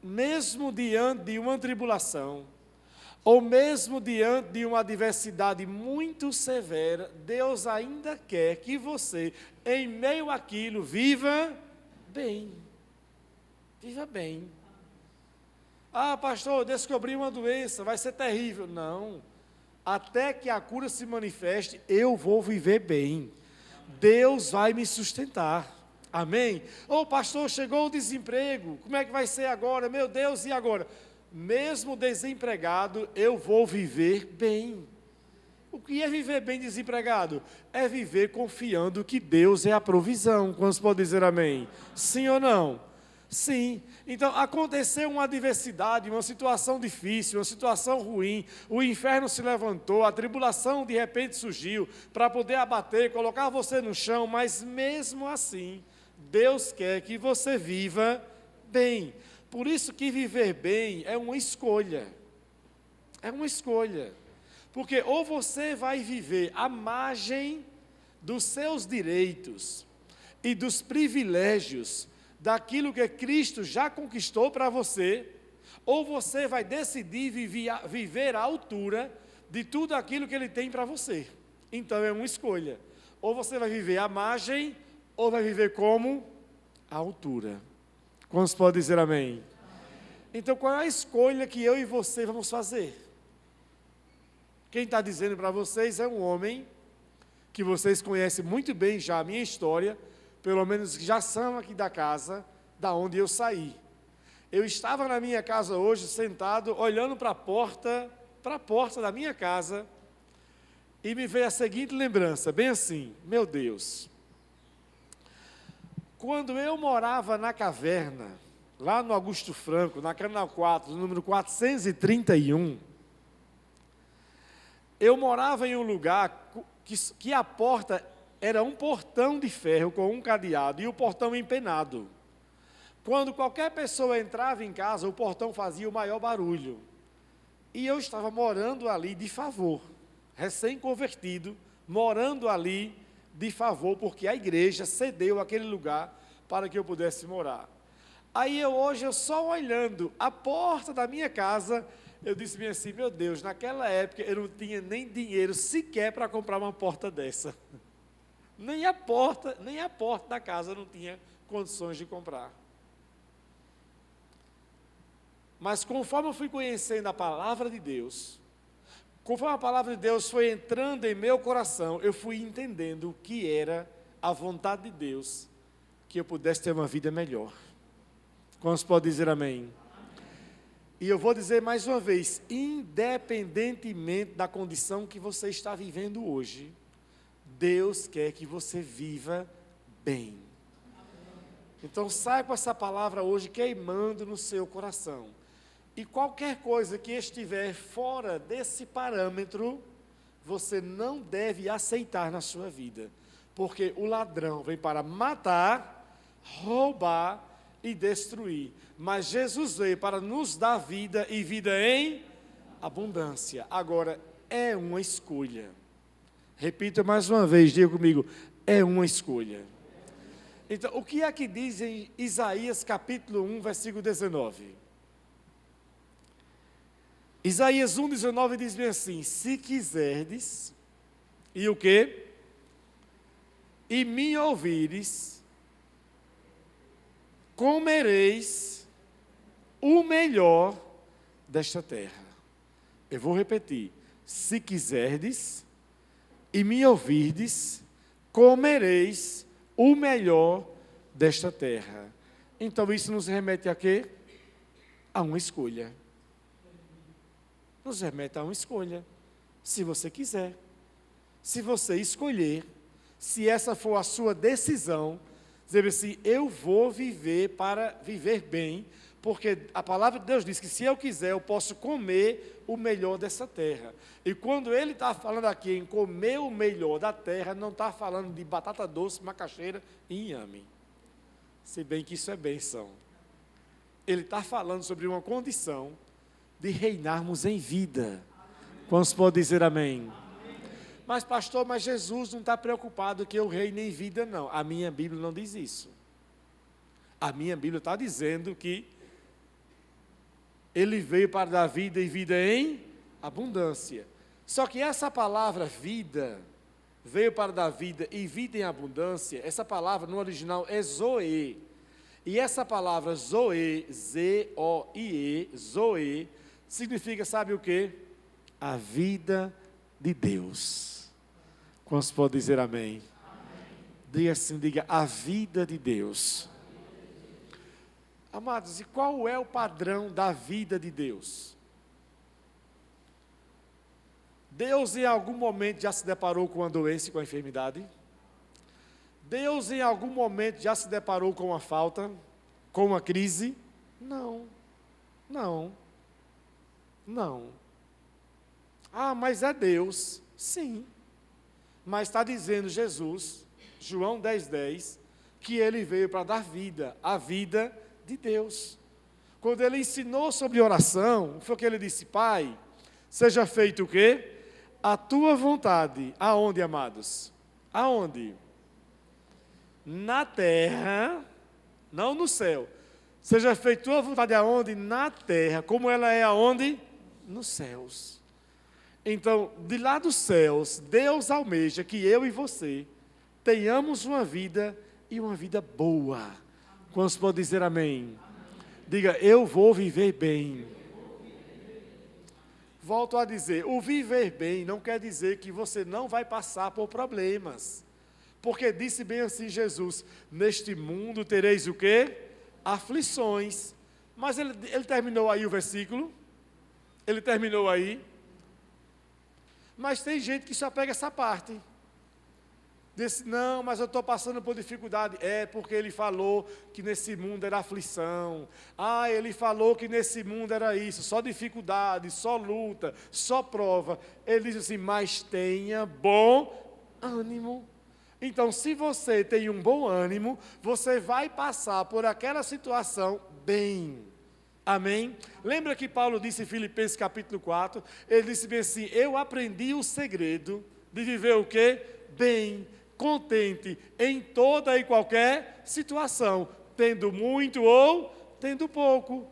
mesmo diante de uma tribulação, ou mesmo diante de uma adversidade muito severa, Deus ainda quer que você, em meio àquilo, viva bem. Viva bem. Ah, pastor, descobri uma doença, vai ser terrível. Não. Até que a cura se manifeste, eu vou viver bem. Deus vai me sustentar. Amém? Ô, pastor, chegou o desemprego, como é que vai ser agora? Meu Deus, e agora? Mesmo desempregado, eu vou viver bem. O que é viver bem desempregado? É viver confiando que Deus é a provisão. Quantos podem dizer amém? Sim ou não? Sim. Então, aconteceu uma adversidade, uma situação difícil, uma situação ruim, o inferno se levantou, a tribulação de repente surgiu para poder abater, colocar você no chão, mas mesmo assim, Deus quer que você viva bem. Por isso que viver bem é uma escolha. É uma escolha. Porque ou você vai viver à margem dos seus direitos e dos privilégios daquilo que Cristo já conquistou para você, ou você vai decidir viver à altura de tudo aquilo que Ele tem para você. Então é uma escolha. Ou você vai viver à margem, ou vai viver como? À altura. Quantos podem dizer amém? Então qual é a escolha que eu e você vamos fazer? Quem está dizendo para vocês é um homem que vocês conhecem muito bem já a minha história, pelo menos já são aqui da casa, da onde eu saí. Eu estava na minha casa hoje, sentado, olhando para a porta da minha casa, e me veio a seguinte lembrança, bem assim, meu Deus, quando eu morava na caverna, lá no Augusto Franco, na Canal 4, número 431, eu morava em um lugar que a porta era um portão de ferro com um cadeado e o portão empenado. Quando qualquer pessoa entrava em casa, o portão fazia o maior barulho. E eu estava morando ali de favor, recém-convertido, morando ali de favor, porque a igreja cedeu aquele lugar para que eu pudesse morar. Aí hoje eu só olhando a porta da minha casa, eu disse bem assim, meu Deus, naquela época eu não tinha nem dinheiro sequer para comprar uma porta dessa. Nem a porta da casa eu não tinha condições de comprar. Mas conforme eu fui conhecendo a palavra de Deus, conforme a palavra de Deus foi entrando em meu coração, eu fui entendendo o que era a vontade de Deus, que eu pudesse ter uma vida melhor. Quantos podem dizer amém? E eu vou dizer mais uma vez, independentemente da condição que você está vivendo hoje, Deus quer que você viva bem. Então saia com essa palavra hoje queimando no seu coração. E qualquer coisa que estiver fora desse parâmetro, você não deve aceitar na sua vida. Porque o ladrão vem para matar, roubar e destruir. Mas Jesus veio para nos dar vida e vida em abundância. Agora, é uma escolha. Repita mais uma vez, diga comigo, é uma escolha. Então, o que é que diz em Isaías capítulo 1, versículo 19? Isaías 1, 19 diz bem assim, se quiserdes, e o quê? E me ouvires, comereis o melhor desta terra. Eu vou repetir, se quiserdes, e me ouvirdes, comereis o melhor desta terra. Então isso nos remete a quê? A uma escolha. Nos remete a uma escolha. Se você quiser, se você escolher, se essa for a sua decisão, dizer assim, eu vou viver para viver bem, porque a palavra de Deus diz que se eu quiser, eu posso comer o melhor dessa terra. E quando ele está falando aqui em comer o melhor da terra, não está falando de batata doce, macaxeira e inhame. Se bem que isso é bênção. Ele está falando sobre uma condição de reinarmos em vida. Quantos podem dizer amém? Mas pastor, mas Jesus não está preocupado que eu reine em vida, não. A minha Bíblia não diz isso. A minha Bíblia está dizendo que Ele veio para dar vida e vida em abundância. Só que essa palavra vida, veio para dar vida e vida em abundância, essa palavra no original é zoe. E essa palavra zoe, Z-O-I-E, zoe, significa, sabe o quê? A vida de Deus. Quantos podem dizer amém? Diga assim, diga, a vida de Deus. Amados, e qual é o padrão da vida de Deus? Deus em algum momento já se deparou com a doença e com a enfermidade? Deus em algum momento já se deparou com uma falta, com uma crise? Não, não, não. Ah, mas é Deus. Sim, mas está dizendo Jesus, João 10:10, que Ele veio para dar vida, a vida de Deus. Quando Ele ensinou sobre oração, foi o que Ele disse: Pai, seja feito o quê? A tua vontade. Aonde, amados? Aonde? Na terra, não no céu. Seja feita a tua vontade aonde? Na terra. Como ela é aonde? Nos céus. Então, de lá dos céus, Deus almeja que eu e você tenhamos uma vida e uma vida boa. Quantos podem dizer amém? Diga, eu vou viver bem. Volto a dizer, o viver bem não quer dizer que você não vai passar por problemas. Porque disse bem assim Jesus, neste mundo tereis o quê? Aflições. Mas ele terminou aí o versículo. Ele terminou aí. Mas tem gente que só pega essa parte. Diz, não, mas eu estou passando por dificuldade. É porque ele falou que nesse mundo era aflição. Ah, ele falou que nesse mundo era isso, só dificuldade, só luta, só prova. Ele diz assim, mas tenha bom ânimo. Então, se você tem um bom ânimo, você vai passar por aquela situação bem. Amém? Lembra que Paulo disse em Filipenses capítulo 4, ele disse bem assim, eu aprendi o segredo de viver o quê? Bem, contente em toda e qualquer situação, tendo muito ou tendo pouco,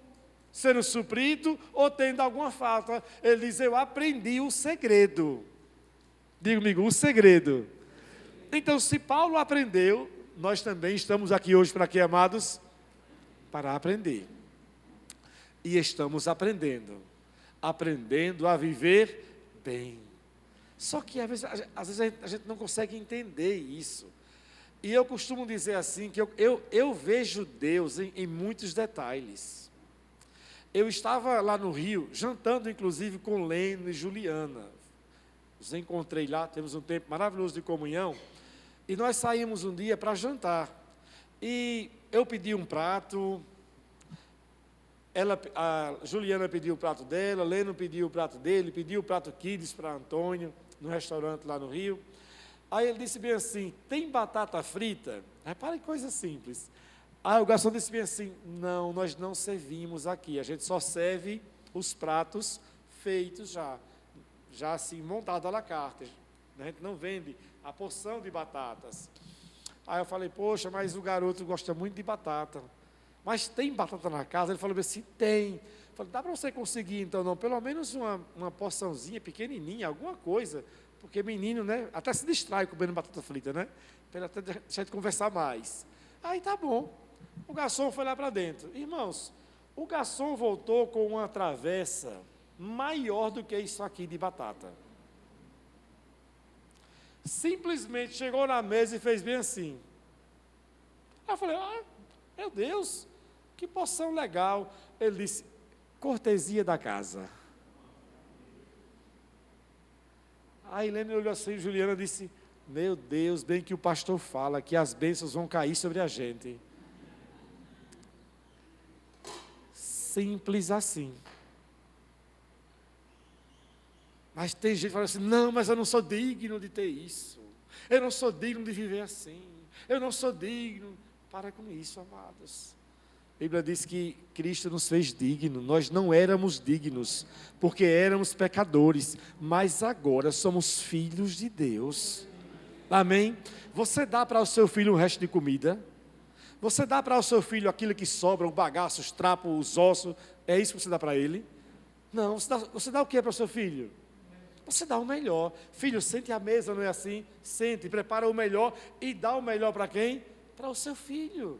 sendo suprido ou tendo alguma falta. Ele diz, eu aprendi o segredo. Diga comigo, o segredo. Então, se Paulo aprendeu, nós também estamos aqui hoje para quê, amados? Para aprender. E estamos aprendendo a viver bem. Só que às vezes a gente não consegue entender isso. E eu costumo dizer assim, que eu vejo Deus em muitos detalhes. Eu estava lá no Rio, jantando inclusive com Leno e Juliana. Os encontrei lá, temos um tempo maravilhoso de comunhão. E nós saímos um dia para jantar. E eu pedi um prato... a Juliana pediu o prato dela, Leno pediu o prato dele, pediu o prato Kids para Antônio, no restaurante lá no Rio. Aí ele disse bem assim, tem batata frita? Repare que coisa simples. Aí o garçom disse bem assim, não, nós não servimos aqui, a gente só serve os pratos feitos já assim, montado à la carte. A gente não vende a porção de batatas. Aí eu falei, poxa, mas o garoto gosta muito de batata. Mas tem batata na casa? Ele falou assim, tem. Eu falei, dá para você conseguir então, não? Pelo menos uma porçãozinha pequenininha, alguma coisa. Porque menino, né? Até se distrai comendo batata frita, né? Para ele até deixar de conversar mais. Aí tá bom. O garçom foi lá para dentro. Irmãos, o garçom voltou com uma travessa maior do que isso aqui de batata. Simplesmente chegou na mesa e fez bem assim. Aí eu falei, meu Deus, que porção legal. Ele disse, cortesia da casa. Aí Helena olhou assim, e Juliana disse, meu Deus, bem que o pastor fala que as bênçãos vão cair sobre a gente. Simples assim. Mas tem gente que fala assim, não, mas eu não sou digno de ter isso. Eu não sou digno de viver assim. Eu não sou digno. Para com isso, amados. A Bíblia diz que Cristo nos fez dignos. Nós não éramos dignos, porque éramos pecadores. Mas agora somos filhos de Deus. Amém? Você dá para o seu filho um resto de comida? Você dá para o seu filho aquilo que sobra, o bagaço, os trapos, os ossos, é isso que você dá para ele? Não, você dá o que para o seu filho? Você dá o melhor. Filho, sente à mesa, não é assim? Sente, prepara o melhor e dá o melhor para quem? Para o seu filho.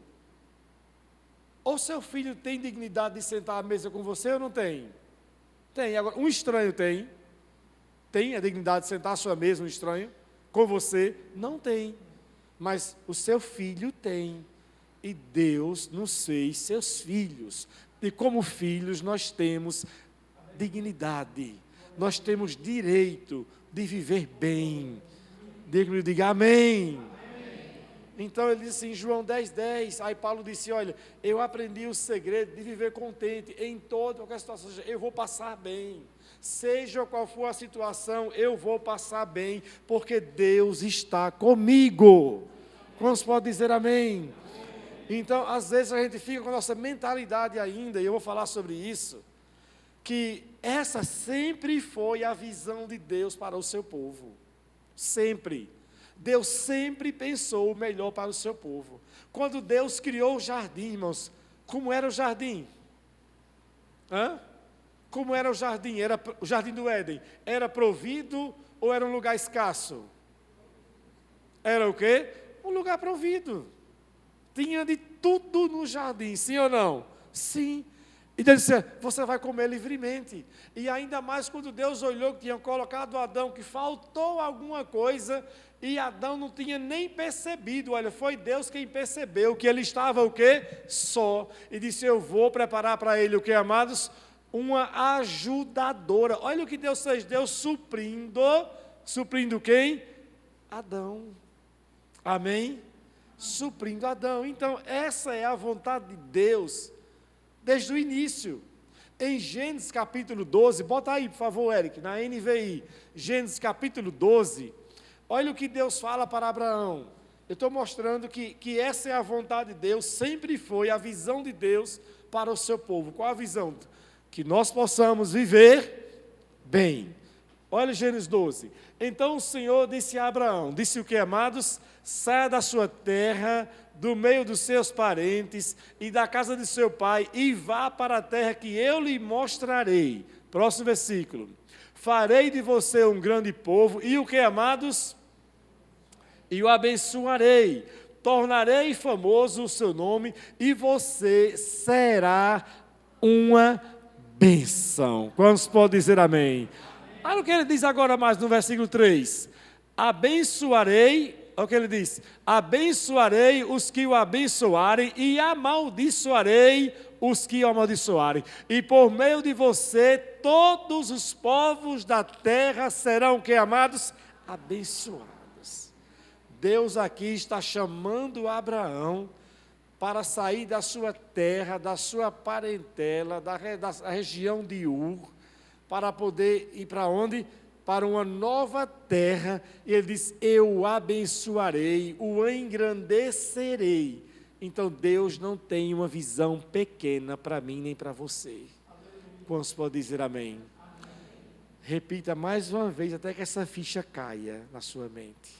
Ou seu filho tem dignidade de sentar à mesa com você ou não tem? Tem. Agora, um estranho tem? Tem a dignidade de sentar à sua mesa, um estranho? Com você? Não tem. Mas o seu filho tem. E Deus nos fez seus filhos. E como filhos nós temos dignidade. Nós temos direito de viver bem. Diga amém. Então ele disse em João 10:10, aí Paulo disse, olha, eu aprendi o segredo de viver contente em toda qualquer situação, eu vou passar bem. Seja qual for a situação, eu vou passar bem, porque Deus está comigo. Quantos podem dizer amém? Então, às vezes a gente fica com a nossa mentalidade ainda, e eu vou falar sobre isso, que essa sempre foi a visão de Deus para o seu povo. Sempre. Deus sempre pensou o melhor para o seu povo. Quando Deus criou o jardim, irmãos, como era o jardim? Como era o jardim? Era o jardim do Éden. Era provido ou era um lugar escasso? Era o quê? Um lugar provido. Tinha de tudo no jardim, sim ou não? Sim. E Deus disse, você vai comer livremente. E ainda mais quando Deus olhou que tinham colocado Adão, que faltou alguma coisa, e Adão não tinha nem percebido. Olha, foi Deus quem percebeu que ele estava o quê? Só. E disse, eu vou preparar para ele o quê, amados? Uma ajudadora. Olha o que Deus fez. Deus suprindo quem? Adão. Amém? Suprindo Adão. Então, essa é a vontade de Deus, desde o início. Em Gênesis capítulo 12, bota aí, por favor, Eric, na NVI. Gênesis capítulo 12, olha o que Deus fala para Abraão. Eu estou mostrando que essa é a vontade de Deus, sempre foi a visão de Deus para o seu povo. Qual a visão? Que nós possamos viver bem. Olha Gênesis 12. Então o Senhor disse a Abraão, disse o que, amados? Saia da sua terra, do meio dos seus parentes e da casa de seu pai, e vá para a terra que eu lhe mostrarei. Próximo versículo. Farei de você um grande povo, e o que, amados? E o abençoarei. Tornarei famoso o seu nome, e você será uma bênção. Quantos podem dizer amém? Olha o que ele diz agora mais no versículo 3. Abençoarei, olha o que ele diz. Abençoarei os que o abençoarem e amaldiçoarei os que o amaldiçoarem. E por meio de você, todos os povos da terra serão, o que, amados? Abençoados. Deus aqui está chamando Abraão para sair da sua terra, da sua parentela, da região de Ur, para poder ir para onde? Para uma nova terra. E ele diz, eu o abençoarei, o engrandecerei. Então Deus não tem uma visão pequena para mim nem para você. Quantos podem dizer amém? Repita mais uma vez até que essa ficha caia na sua mente.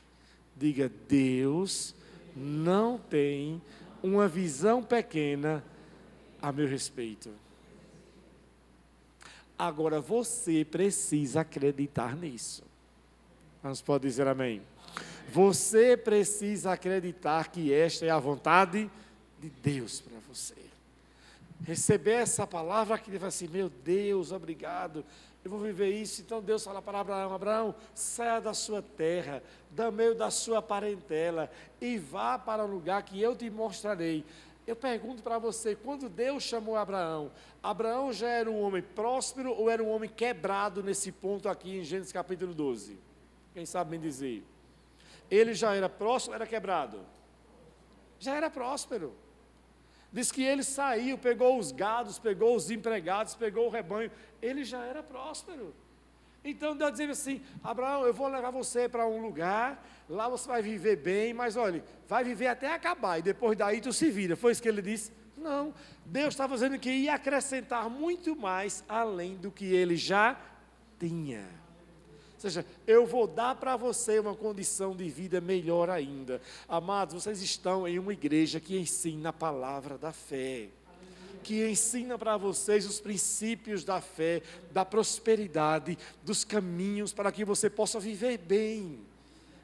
Diga, Deus não tem uma visão pequena a meu respeito. Agora você precisa acreditar nisso. Vamos pode dizer amém? Você precisa acreditar que esta é a vontade de Deus para você. Receber essa palavra que ele vai assim, meu Deus, obrigado, eu vou viver isso. Então Deus fala para Abraão, Abraão, saia da sua terra, do meio da sua parentela, e vá para o lugar que eu te mostrarei. Eu pergunto para você, quando Deus chamou Abraão, Abraão já era um homem próspero ou era um homem quebrado nesse ponto aqui em Gênesis capítulo 12? Quem sabe me dizer? Ele já era próspero ou era quebrado? Já era próspero. Diz que ele saiu, pegou os gados, pegou os empregados, pegou o rebanho. Ele já era próspero. Então Deus dizia assim, Abraão, eu vou levar você para um lugar, lá você vai viver bem, mas olha, vai viver até acabar, e depois daí tu se vira. Foi isso que ele disse? Não, Deus estava dizendo que ia acrescentar muito mais, além do que ele já tinha. Ou seja, eu vou dar para você uma condição de vida melhor ainda. Amados, vocês estão em uma igreja que ensina a palavra da fé, que ensina para vocês os princípios da fé, da prosperidade, dos caminhos para que você possa viver bem.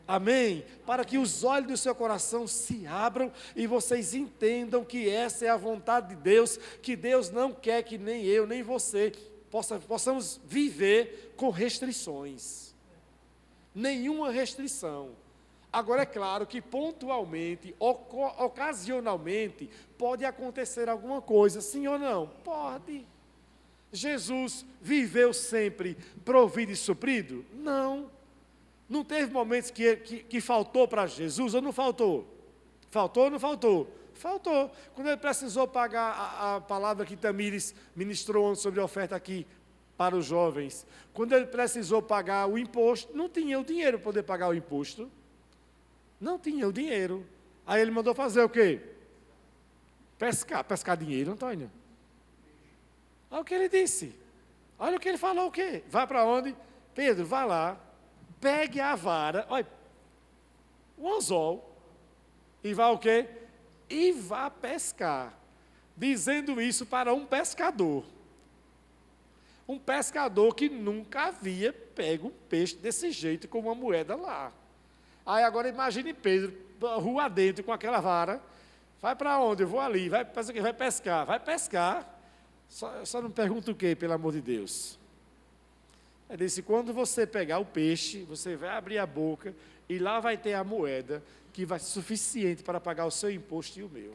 Amém? Para que os olhos do seu coração se abram e vocês entendam que essa é a vontade de Deus, que Deus não quer que nem eu, nem você possamos viver com restrições. Nenhuma restrição. Agora é claro que pontualmente, ocasionalmente, pode acontecer alguma coisa, sim ou não? Pode. Jesus viveu sempre provido e suprido? Não. Não teve momentos que faltou para Jesus ou não faltou? Faltou ou não faltou? Faltou. Quando ele precisou pagar a palavra que Tamires ministrou sobre a oferta aqui para os jovens, quando ele precisou pagar o imposto, não tinha o dinheiro para poder pagar o imposto. Não tinha o dinheiro. Aí ele mandou fazer o quê? Pescar dinheiro, Antônio. Olha o que ele disse. Olha o que ele falou, o quê? Vai para onde? Pedro, vai lá, pegue a vara, olha, o anzol, e vá o quê? E vá pescar. Dizendo isso para um pescador. Um pescador que nunca havia pego um peixe desse jeito com uma moeda lá. Aí agora imagine Pedro, rua dentro com aquela vara. Vai para onde? Eu vou ali. Vai pescar. Vai pescar. Só não pergunta o quê, pelo amor de Deus. Ele disse, quando você pegar o peixe, você vai abrir a boca e lá vai ter a moeda que vai ser suficiente para pagar o seu imposto e o meu.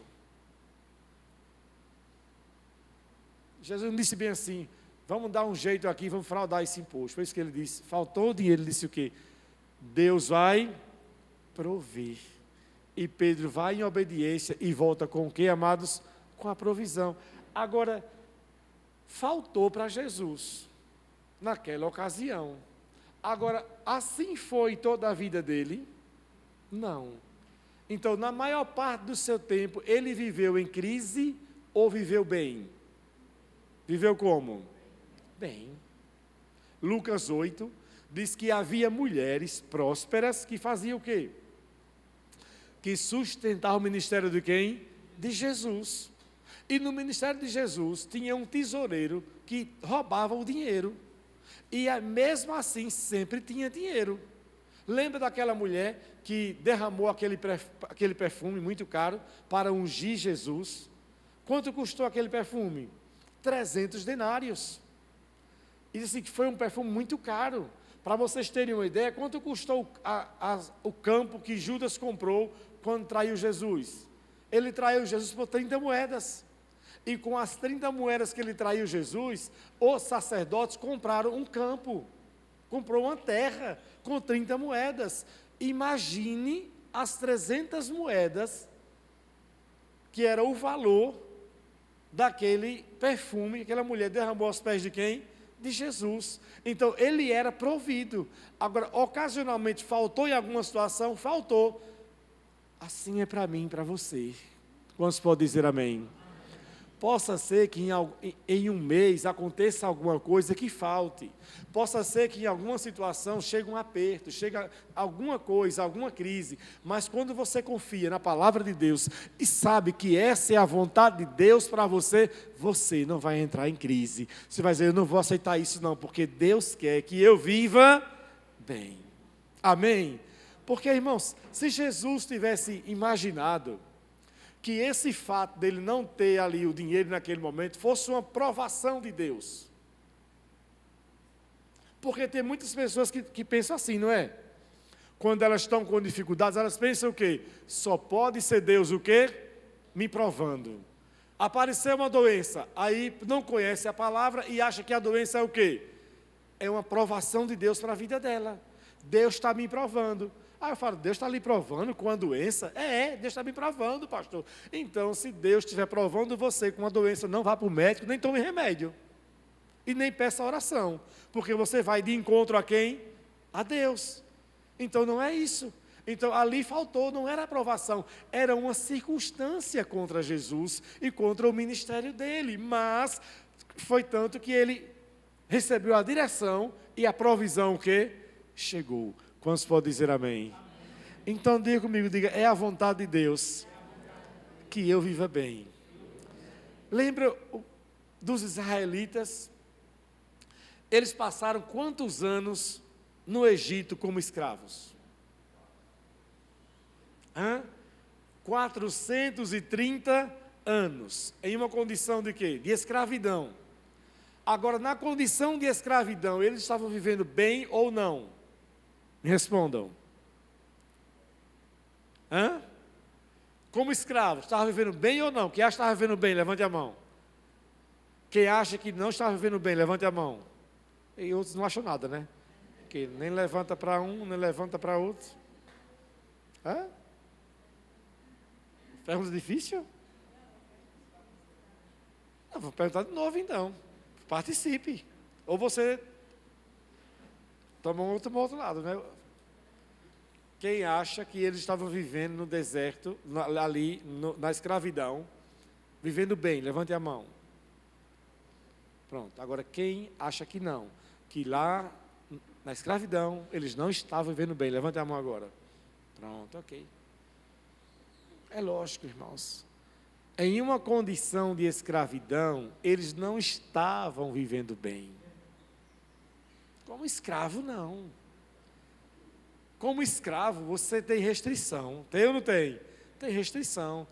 Jesus não disse bem assim, vamos dar um jeito aqui, vamos fraudar esse imposto. Foi isso que ele disse. Faltou o dinheiro, ele disse o quê? Deus vai prover. E Pedro vai em obediência e volta com o quê, amados? Com a provisão. Agora, faltou para Jesus, naquela ocasião. Agora, assim foi toda a vida dele? Não. Então, na maior parte do seu tempo, ele viveu em crise ou viveu bem? Viveu como? Bem. Lucas 8 diz que havia mulheres prósperas que faziam o quê? Que sustentavam o ministério de quem? De Jesus. E no ministério de Jesus tinha um tesoureiro que roubava o dinheiro. E mesmo assim sempre tinha dinheiro. Lembra daquela mulher que derramou aquele perfume muito caro para ungir Jesus? Quanto custou aquele perfume? 300 denários. E disse que foi um perfume muito caro. Para vocês terem uma ideia, quanto custou o campo que Judas comprou quando traiu Jesus? Ele traiu Jesus por 30 moedas. E com as 30 moedas que ele traiu Jesus, os sacerdotes compraram um campo. Comprou uma terra com 30 moedas. Imagine as 300 moedas, que era o valor daquele perfume que aquela mulher derramou aos pés de quem? De Jesus. Então, ele era provido. Agora, ocasionalmente, faltou em alguma situação? Faltou. Assim é para mim e para você. Quantos podem dizer amém? Possa ser que em um mês aconteça alguma coisa que falte. Possa ser que em alguma situação chegue um aperto, chegue alguma coisa, alguma crise. Mas quando você confia na palavra de Deus e sabe que essa é a vontade de Deus para você, você não vai entrar em crise. Você vai dizer, eu não vou aceitar isso não, porque Deus quer que eu viva bem. Amém? Porque, irmãos, se Jesus tivesse imaginado que esse fato dele não ter ali o dinheiro naquele momento fosse uma provação de Deus. Porque tem muitas pessoas que pensam assim, não é? Quando elas estão com dificuldades, elas pensam o quê? Só pode ser Deus o quê? Me provando. Apareceu uma doença, aí não conhece a palavra e acha que a doença é o quê? É uma provação de Deus para a vida dela. Deus está me provando. Aí eu falo, Deus está lhe provando com a doença? Deus está me provando, pastor. Então, se Deus estiver provando você com uma doença, não vá para o médico, nem tome remédio. E nem peça oração. Porque você vai de encontro a quem? A Deus. Então, não é isso. Então, ali faltou, não era aprovação, era uma circunstância contra Jesus e contra o ministério dele. Mas, foi tanto que ele recebeu a direção e a provisão o quê? chegou. Quantos podem dizer amém? Então diga comigo, diga, é a vontade de Deus que eu viva bem. Lembra dos israelitas? Eles passaram quantos anos no Egito como escravos? 430 anos. Em uma condição de quê? De escravidão. Agora, na condição de escravidão, eles estavam vivendo bem ou não? Me respondam. Como escravos, estavam vivendo bem ou não? Quem acha que estava vivendo bem, levante a mão. Quem acha que não estava vivendo bem, levante a mão. E outros não acham nada, né? Que nem levanta para um, nem levanta para outro. Pergunta difícil? Vou perguntar de novo então. Participe. Ou você toma um outro lado, né? Quem acha que eles estavam vivendo no deserto, ali na escravidão, vivendo bem, levante a mão. Pronto. Agora, quem acha que não, que lá na escravidão eles não estavam vivendo bem, levante a mão agora. Pronto, ok. É lógico, irmãos. Em uma condição de escravidão, eles não estavam vivendo bem. Como escravo, não. Como escravo, você tem restrição. Tem ou não tem? Tem restrição.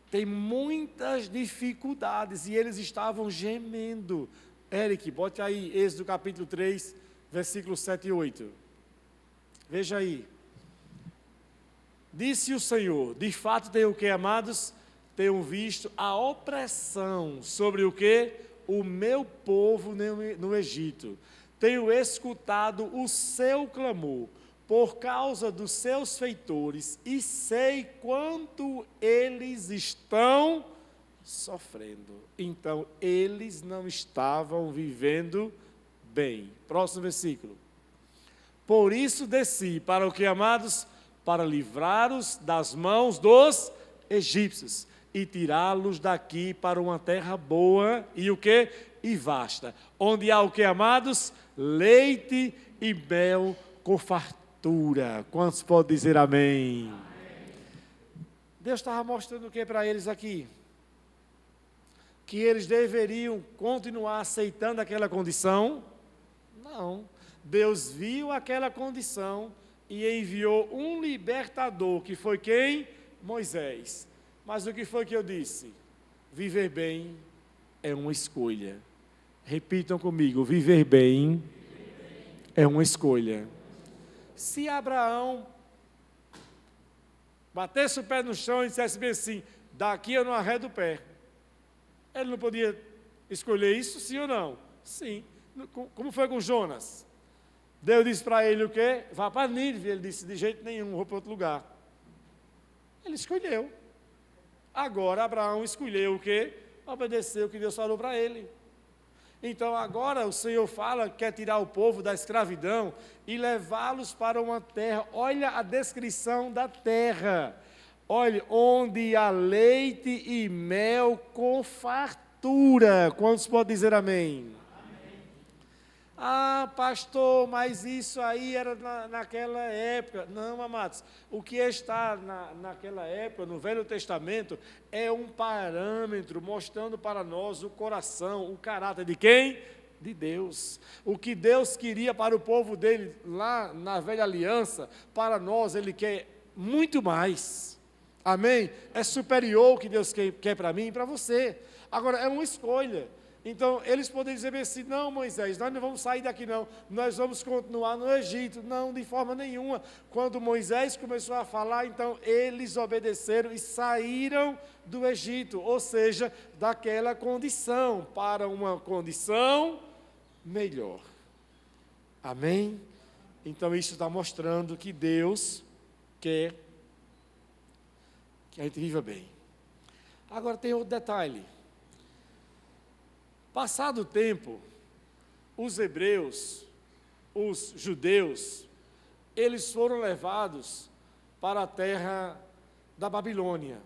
Tem muitas dificuldades e eles estavam gemendo. Eric, bote aí, Êxodo capítulo 3, versículos 7 e 8. Veja aí. Disse o Senhor, de fato tenho o que, amados? Tenho visto a opressão sobre o que? O meu povo no Egito. Tenho escutado o seu clamor por causa dos seus feitores e sei quanto eles estão sofrendo. Então, eles não estavam vivendo bem. Próximo versículo. Por isso desci, para o que, amados? Para livrá-los das mãos dos egípcios e tirá-los daqui para uma terra boa e o que? E vasta, onde há o que, amados? Leite e mel com fartura. Quantos podem dizer amém? Amém. Deus estava mostrando o que para eles aqui? Que eles deveriam continuar aceitando aquela condição? Não. Deus viu aquela condição e enviou um libertador, que foi quem? Moisés. Mas o que foi que eu disse? Viver bem é uma escolha. Repitam comigo, viver bem é uma escolha. Se Abraão batesse o pé no chão e dissesse bem assim, daqui eu não arredo o pé, ele não podia escolher isso, sim ou não? Sim. Como foi com Jonas? Deus disse para ele o quê? Vá para Nínive. Ele disse, de jeito nenhum, vou para outro lugar. Ele escolheu. Agora Abraão escolheu o quê? Obedeceu o que Deus falou para ele. Então agora o Senhor fala que quer tirar o povo da escravidão e levá-los para uma terra. Olha a descrição da terra. Olha, onde há leite e mel com fartura. Quantos podem dizer amém? Ah, pastor, mas isso aí era naquela época. Não, amados, o que está naquela época, no Velho Testamento, é um parâmetro mostrando para nós o coração, o caráter de quem? De Deus. O que Deus queria para o povo dele lá na Velha Aliança, para nós Ele quer muito mais. Amém? É superior o que Deus quer para mim e para você. Agora, é uma escolha. Então, eles podem dizer assim, não, Moisés, nós não vamos sair daqui não, nós vamos continuar no Egito. Não, de forma nenhuma. Quando Moisés começou a falar, então, eles obedeceram e saíram do Egito, ou seja, daquela condição, para uma condição melhor. Amém? Então, isso está mostrando que Deus quer que a gente viva bem. Agora, tem outro detalhe. Passado o tempo, os hebreus, os judeus, eles foram levados para a terra da Babilônia.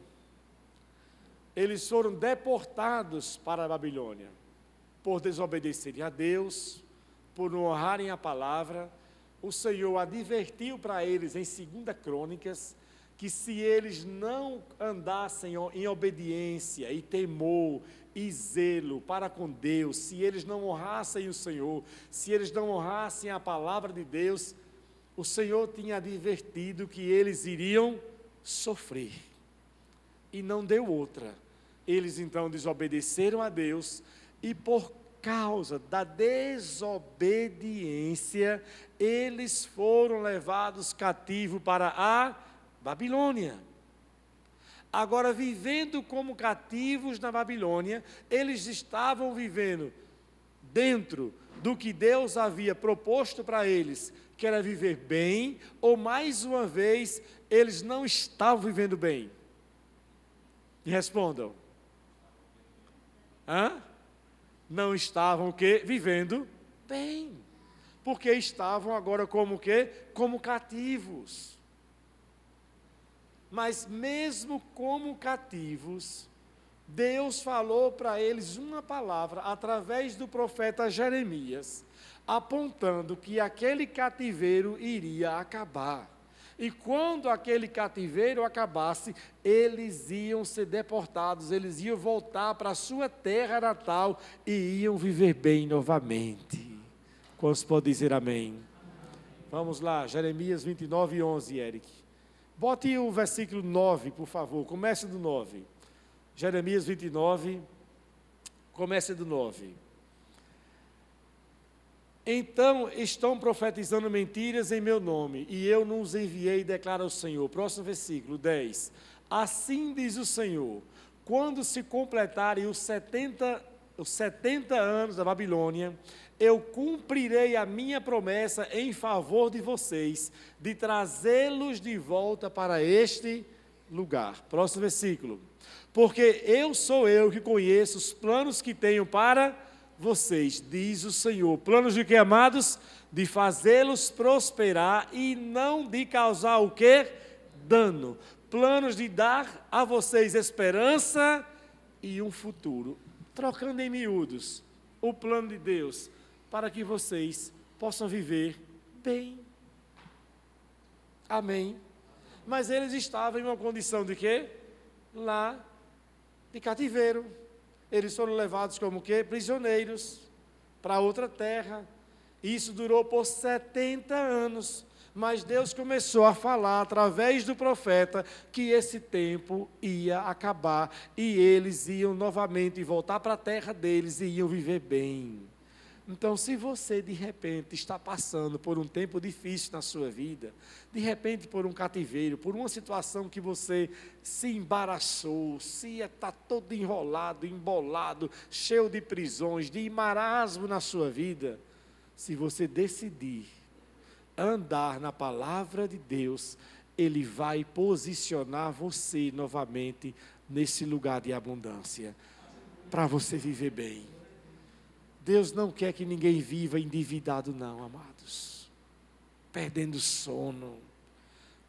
Eles foram deportados para a Babilônia, por desobedecerem a Deus, por não honrarem a palavra, o Senhor advertiu para eles em 2 Crônicas, que se eles não andassem em obediência e temor e zelo para com Deus, se eles não honrassem o Senhor, se eles não honrassem a palavra de Deus, o Senhor tinha advertido que eles iriam sofrer. E não deu outra. Eles então desobedeceram a Deus e por causa da desobediência, eles foram levados cativos para a Babilônia. Agora, vivendo como cativos na Babilônia, eles estavam vivendo dentro do que Deus havia proposto para eles, que era viver bem, ou mais uma vez, eles não estavam vivendo bem? Me respondam. Não estavam o quê? Vivendo bem. Porque estavam agora como o quê? Como cativos. Mas mesmo como cativos, Deus falou para eles uma palavra através do profeta Jeremias, apontando que aquele cativeiro iria acabar. E quando aquele cativeiro acabasse, eles iam ser deportados, eles iam voltar para a sua terra natal e iam viver bem novamente. Quantos podem dizer amém? Vamos lá, Jeremias 29, 11, Eric. Bote o versículo 9, por favor, comece do 9. Jeremias 29, comece do 9. Então estão profetizando mentiras em meu nome, e eu não os enviei, declara o Senhor. Próximo versículo, 10. Assim diz o Senhor, quando se completarem os 70 anos da Babilônia, eu cumprirei a minha promessa em favor de vocês, de trazê-los de volta para este lugar. Próximo versículo. Porque sou eu que conheço os planos que tenho para vocês, diz o Senhor. Planos de que, amados? De fazê-los prosperar e não de causar o que? Dano. Planos de dar a vocês esperança e um futuro. Trocando em miúdos, o plano de Deus para que vocês possam viver bem. Amém. Mas eles estavam em uma condição de quê? Lá, de cativeiro. Eles foram levados como quê? Prisioneiros, para outra terra. Isso durou por 70 anos. Mas Deus começou a falar através do profeta que esse tempo ia acabar e eles iam novamente voltar para a terra deles e iam viver bem. Então, se você de repente está passando por um tempo difícil na sua vida, de repente por um cativeiro, por uma situação que você se embaraçou, se está todo enrolado, embolado, cheio de prisões, de marasmo na sua vida, se você decidir andar na palavra de Deus, Ele vai posicionar você novamente nesse lugar de abundância, para você viver bem. Deus não quer que ninguém viva endividado não, amados. Perdendo sono,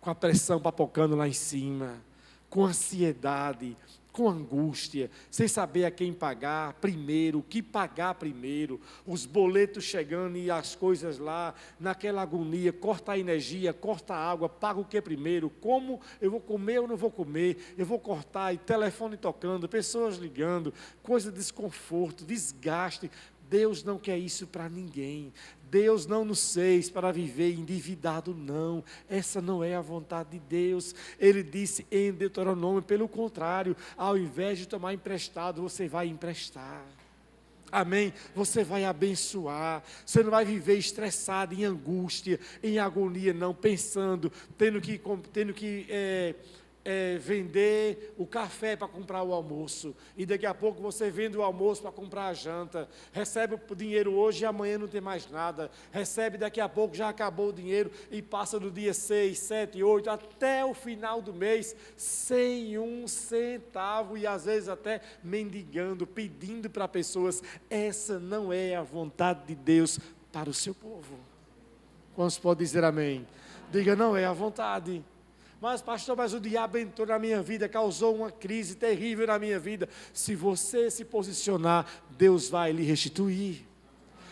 com a pressão papocando lá em cima, com ansiedade, com angústia, sem saber a quem pagar primeiro, o que pagar primeiro, os boletos chegando e as coisas lá, naquela agonia, corta a energia, corta a água, paga o que primeiro, como eu vou comer ou não vou comer, eu vou cortar, e telefone tocando, pessoas ligando, coisa de desconforto, desgaste. Deus não quer isso para ninguém. Deus não nos fez para viver endividado, não. Essa não é a vontade de Deus. Ele disse em Deuteronômio, pelo contrário, ao invés de tomar emprestado, você vai emprestar. Amém? Você vai abençoar. Você não vai viver estressado, em angústia, em agonia, não, pensando, tendo que vender o café para comprar o almoço, e daqui a pouco você vende o almoço para comprar a janta, recebe o dinheiro hoje e amanhã não tem mais nada, recebe daqui a pouco, já acabou o dinheiro, e passa no dia 6, 7, 8, até o final do mês, sem um centavo, e às vezes até mendigando, pedindo para pessoas. Essa não é a vontade de Deus para o seu povo. Quantos podem dizer amém? Diga, não é a vontade. Mas pastor, mas o diabo entrou na minha vida, causou uma crise terrível na minha vida. Se você se posicionar, Deus vai lhe restituir.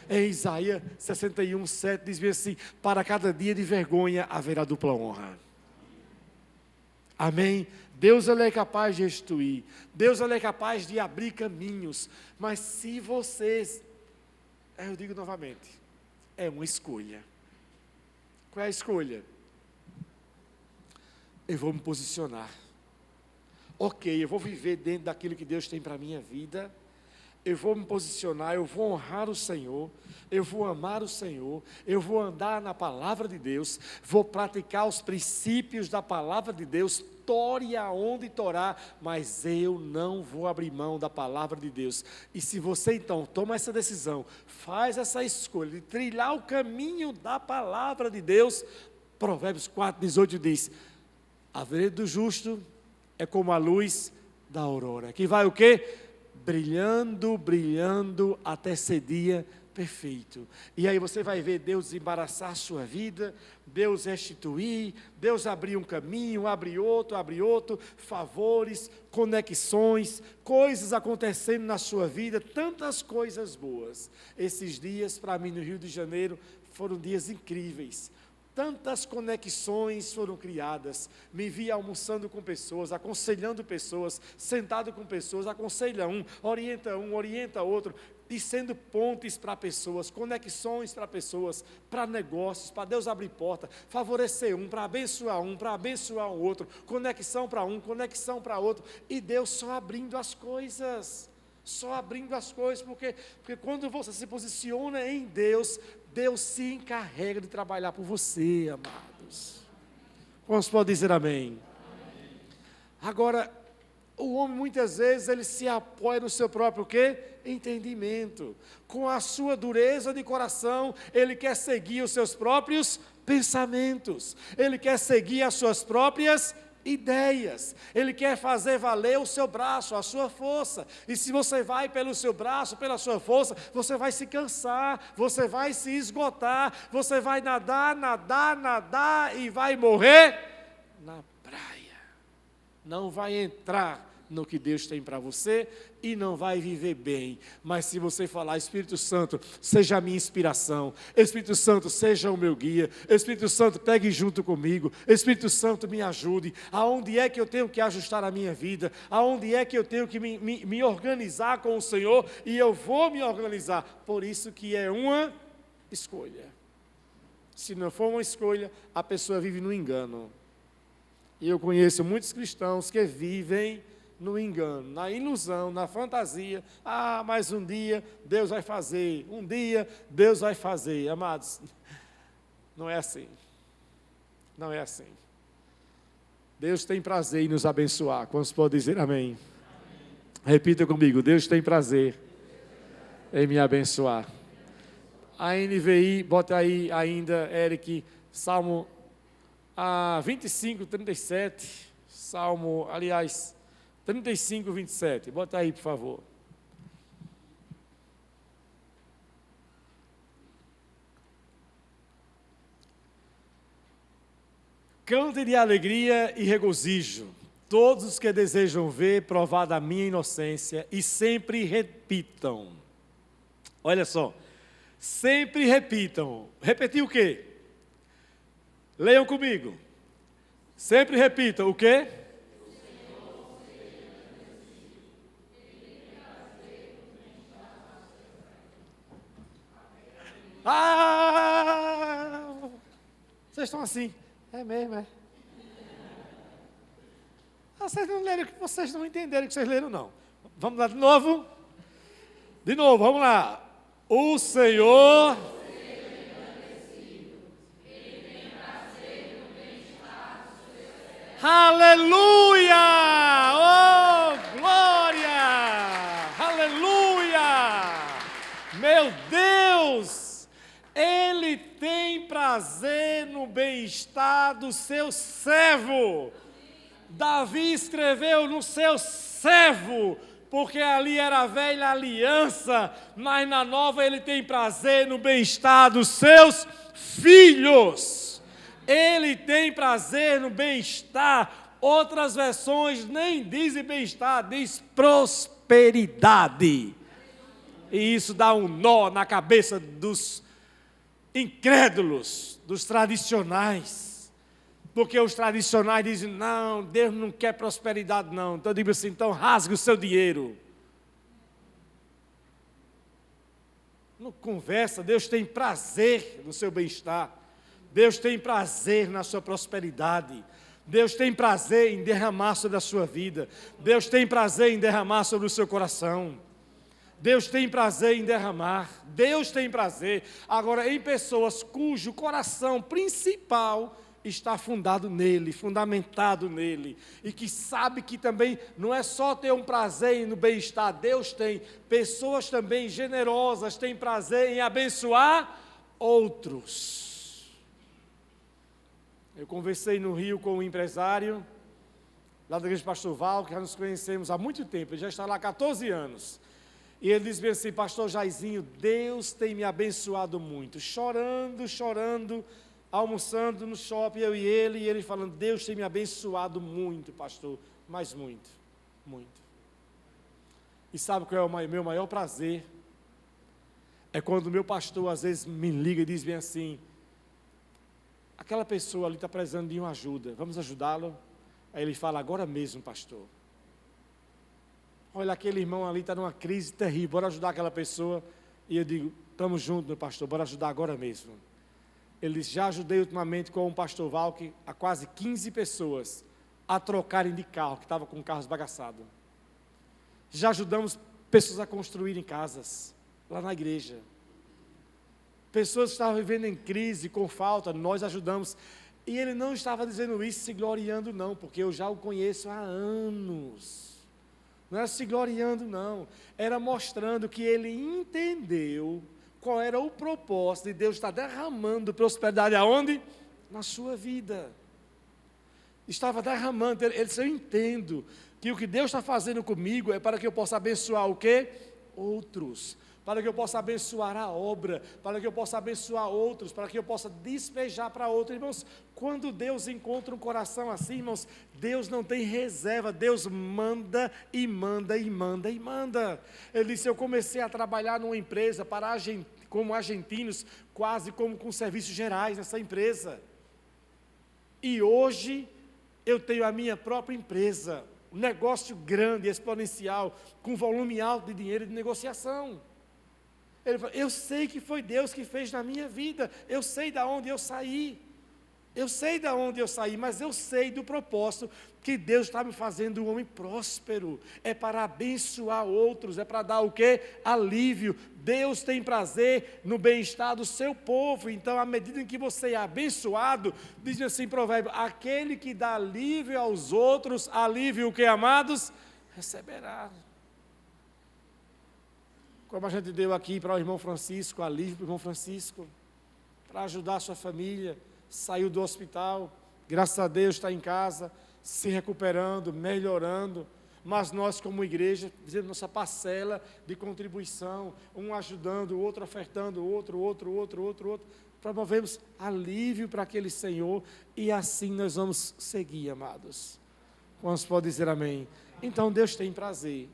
Em Isaías 61, 7 diz assim: para cada dia de vergonha haverá dupla honra. Amém? Deus ele é capaz de restituir, Deus ele é capaz de abrir caminhos, mas se vocês, eu digo novamente, é uma escolha. Qual é a escolha? Eu vou me posicionar. Ok, eu vou viver dentro daquilo que Deus tem para a minha vida, eu vou me posicionar, eu vou honrar o Senhor, eu vou amar o Senhor, eu vou andar na palavra de Deus, vou praticar os princípios da palavra de Deus, tore aonde torar, mas eu não vou abrir mão da palavra de Deus. E se você então toma essa decisão, faz essa escolha de trilhar o caminho da palavra de Deus, Provérbios 4:18 diz: a vereda do justo é como a luz da aurora, que vai o quê? Brilhando, brilhando, até ser dia perfeito. E aí você vai ver Deus desembaraçar a sua vida, Deus restituir, Deus abrir um caminho, abrir outro, favores, conexões, coisas acontecendo na sua vida, tantas coisas boas. Esses dias, para mim, no Rio de Janeiro, foram dias incríveis. Tantas conexões foram criadas, me vi almoçando com pessoas, aconselhando pessoas, sentado com pessoas, aconselha um, orienta outro, e sendo pontes para pessoas, conexões para pessoas, para negócios, para Deus abrir porta, favorecer um, para abençoar o outro, conexão para um, conexão para outro, e Deus só abrindo as coisas, porque quando você se posiciona em Deus, Deus se encarrega de trabalhar por você, amados. Quantos podem dizer amém? Agora, o homem muitas vezes ele se apoia no seu próprio quê? Entendimento. Com a sua dureza de coração, ele quer seguir os seus próprios pensamentos. Ele quer seguir as suas próprias ideias, ele quer fazer valer o seu braço, a sua força, e se você vai pelo seu braço, pela sua força, você vai se cansar, você vai se esgotar, você vai nadar e vai morrer na praia, não vai entrar no que Deus tem para você e não vai viver bem. Mas se você falar: Espírito Santo, seja a minha inspiração, Espírito Santo, seja o meu guia, Espírito Santo, pegue junto comigo, Espírito Santo, me ajude, aonde é que eu tenho que ajustar a minha vida, aonde é que eu tenho que me organizar com o Senhor, e eu vou me organizar. Por isso que é uma escolha. Se não for uma escolha, a pessoa vive no engano. E eu conheço muitos cristãos que vivem no engano, na ilusão, na fantasia. Mas um dia Deus vai fazer, amados, não é assim, Deus tem prazer em nos abençoar. Quantos podem dizer amém? Repita comigo: Deus tem prazer em me abençoar. A NVI, bota aí ainda, Eric, Salmo 25, 37, Salmo, aliás, 35, 27, bota aí, por favor. Cante de alegria e regozijo, todos os que desejam ver provada a minha inocência, e sempre repitam. Olha só, sempre repitam. Repetir o quê? Leiam comigo. Sempre repitam o quê? Vocês estão assim. É mesmo, é? Vocês não leram, vocês não entenderam o que vocês leram, não. Vamos lá de novo? De novo, vamos lá. O Senhor... Aleluia! Oh, glória! Aleluia! Meu Deus! Ele tem prazer no bem-estar do seu servo. Davi escreveu no seu servo, porque ali era a velha aliança, mas na nova ele tem prazer no bem-estar dos seus filhos. Ele tem prazer no bem-estar. Outras versões nem dizem bem-estar, diz prosperidade. E isso dá um nó na cabeça dos incrédulos, dos tradicionais. Porque os tradicionais dizem, não, Deus não quer prosperidade não. Então eu digo assim, então rasgue o seu dinheiro. Não conversa, Deus tem prazer no seu bem-estar. Deus tem prazer na sua prosperidade. Deus tem prazer em derramar sobre a sua vida. Deus tem prazer em derramar sobre o seu coração. Deus tem prazer em derramar. Deus tem prazer. Agora, em pessoas cujo coração principal está fundado nele, fundamentado nele, e que sabe que também não é só ter um prazer no bem-estar, Deus tem. Pessoas também generosas têm prazer em abençoar outros. Eu conversei no Rio com um empresário, lá da igreja do Pastor Val, que já nos conhecemos há muito tempo, ele já está lá há 14 anos. E ele disse assim, pastor Jairzinho, Deus tem me abençoado muito, chorando, almoçando no shopping, eu e ele falando, Deus tem me abençoado muito, pastor, mas muito. E sabe qual é o meu maior prazer? É quando o meu pastor às vezes me liga e diz bem assim, aquela pessoa ali está precisando de uma ajuda, vamos ajudá-lo? Aí ele fala, agora mesmo, pastor. Olha, aquele irmão ali está numa crise terrível, bora ajudar aquela pessoa. E eu digo, estamos juntos, meu pastor, bora ajudar agora mesmo. Ele disse, já ajudei ultimamente com um pastor Valque, a quase 15 pessoas a trocarem de carro, que estava com o carro esbagaçado. Já ajudamos pessoas a construírem casas, lá na igreja. Pessoas que estavam vivendo em crise, com falta, nós ajudamos. E ele não estava dizendo isso se gloriando não, porque eu já o conheço há anos. Não era se gloriando não, era mostrando que ele entendeu qual era o propósito de Deus estar derramando prosperidade aonde? Na sua vida. Estava derramando, ele disse, eu entendo que o que Deus está fazendo comigo é para que eu possa abençoar o quê? Outros. Para que eu possa abençoar a obra, para que eu possa abençoar outros, para que eu possa despejar para outros. Irmãos, quando Deus encontra um coração assim, irmãos, Deus não tem reserva, Deus manda e manda e manda e manda. Ele disse, eu comecei a trabalhar numa empresa como argentinos, quase como com serviços gerais nessa empresa. E hoje eu tenho a minha própria empresa, um negócio grande, exponencial, com volume alto de dinheiro e de negociação. Ele falou, eu sei que foi Deus que fez na minha vida, eu sei de onde eu saí, mas eu sei do propósito que Deus está me fazendo um homem próspero, é para abençoar outros, é para dar o quê? Alívio. Deus tem prazer no bem-estar do seu povo, então à medida em que você é abençoado, diz assim provérbio, aquele que dá alívio aos outros, alívio o que, amados? Receberá. Como a gente deu aqui para o irmão Francisco, alívio para o irmão Francisco, para ajudar a sua família, saiu do hospital, graças a Deus está em casa, se recuperando, melhorando, mas nós como igreja, fizemos nossa parcela de contribuição, um ajudando, o outro ofertando, outro, promovemos alívio para aquele Senhor, e assim nós vamos seguir, amados. Quantos podem dizer amém? Então Deus tem prazer.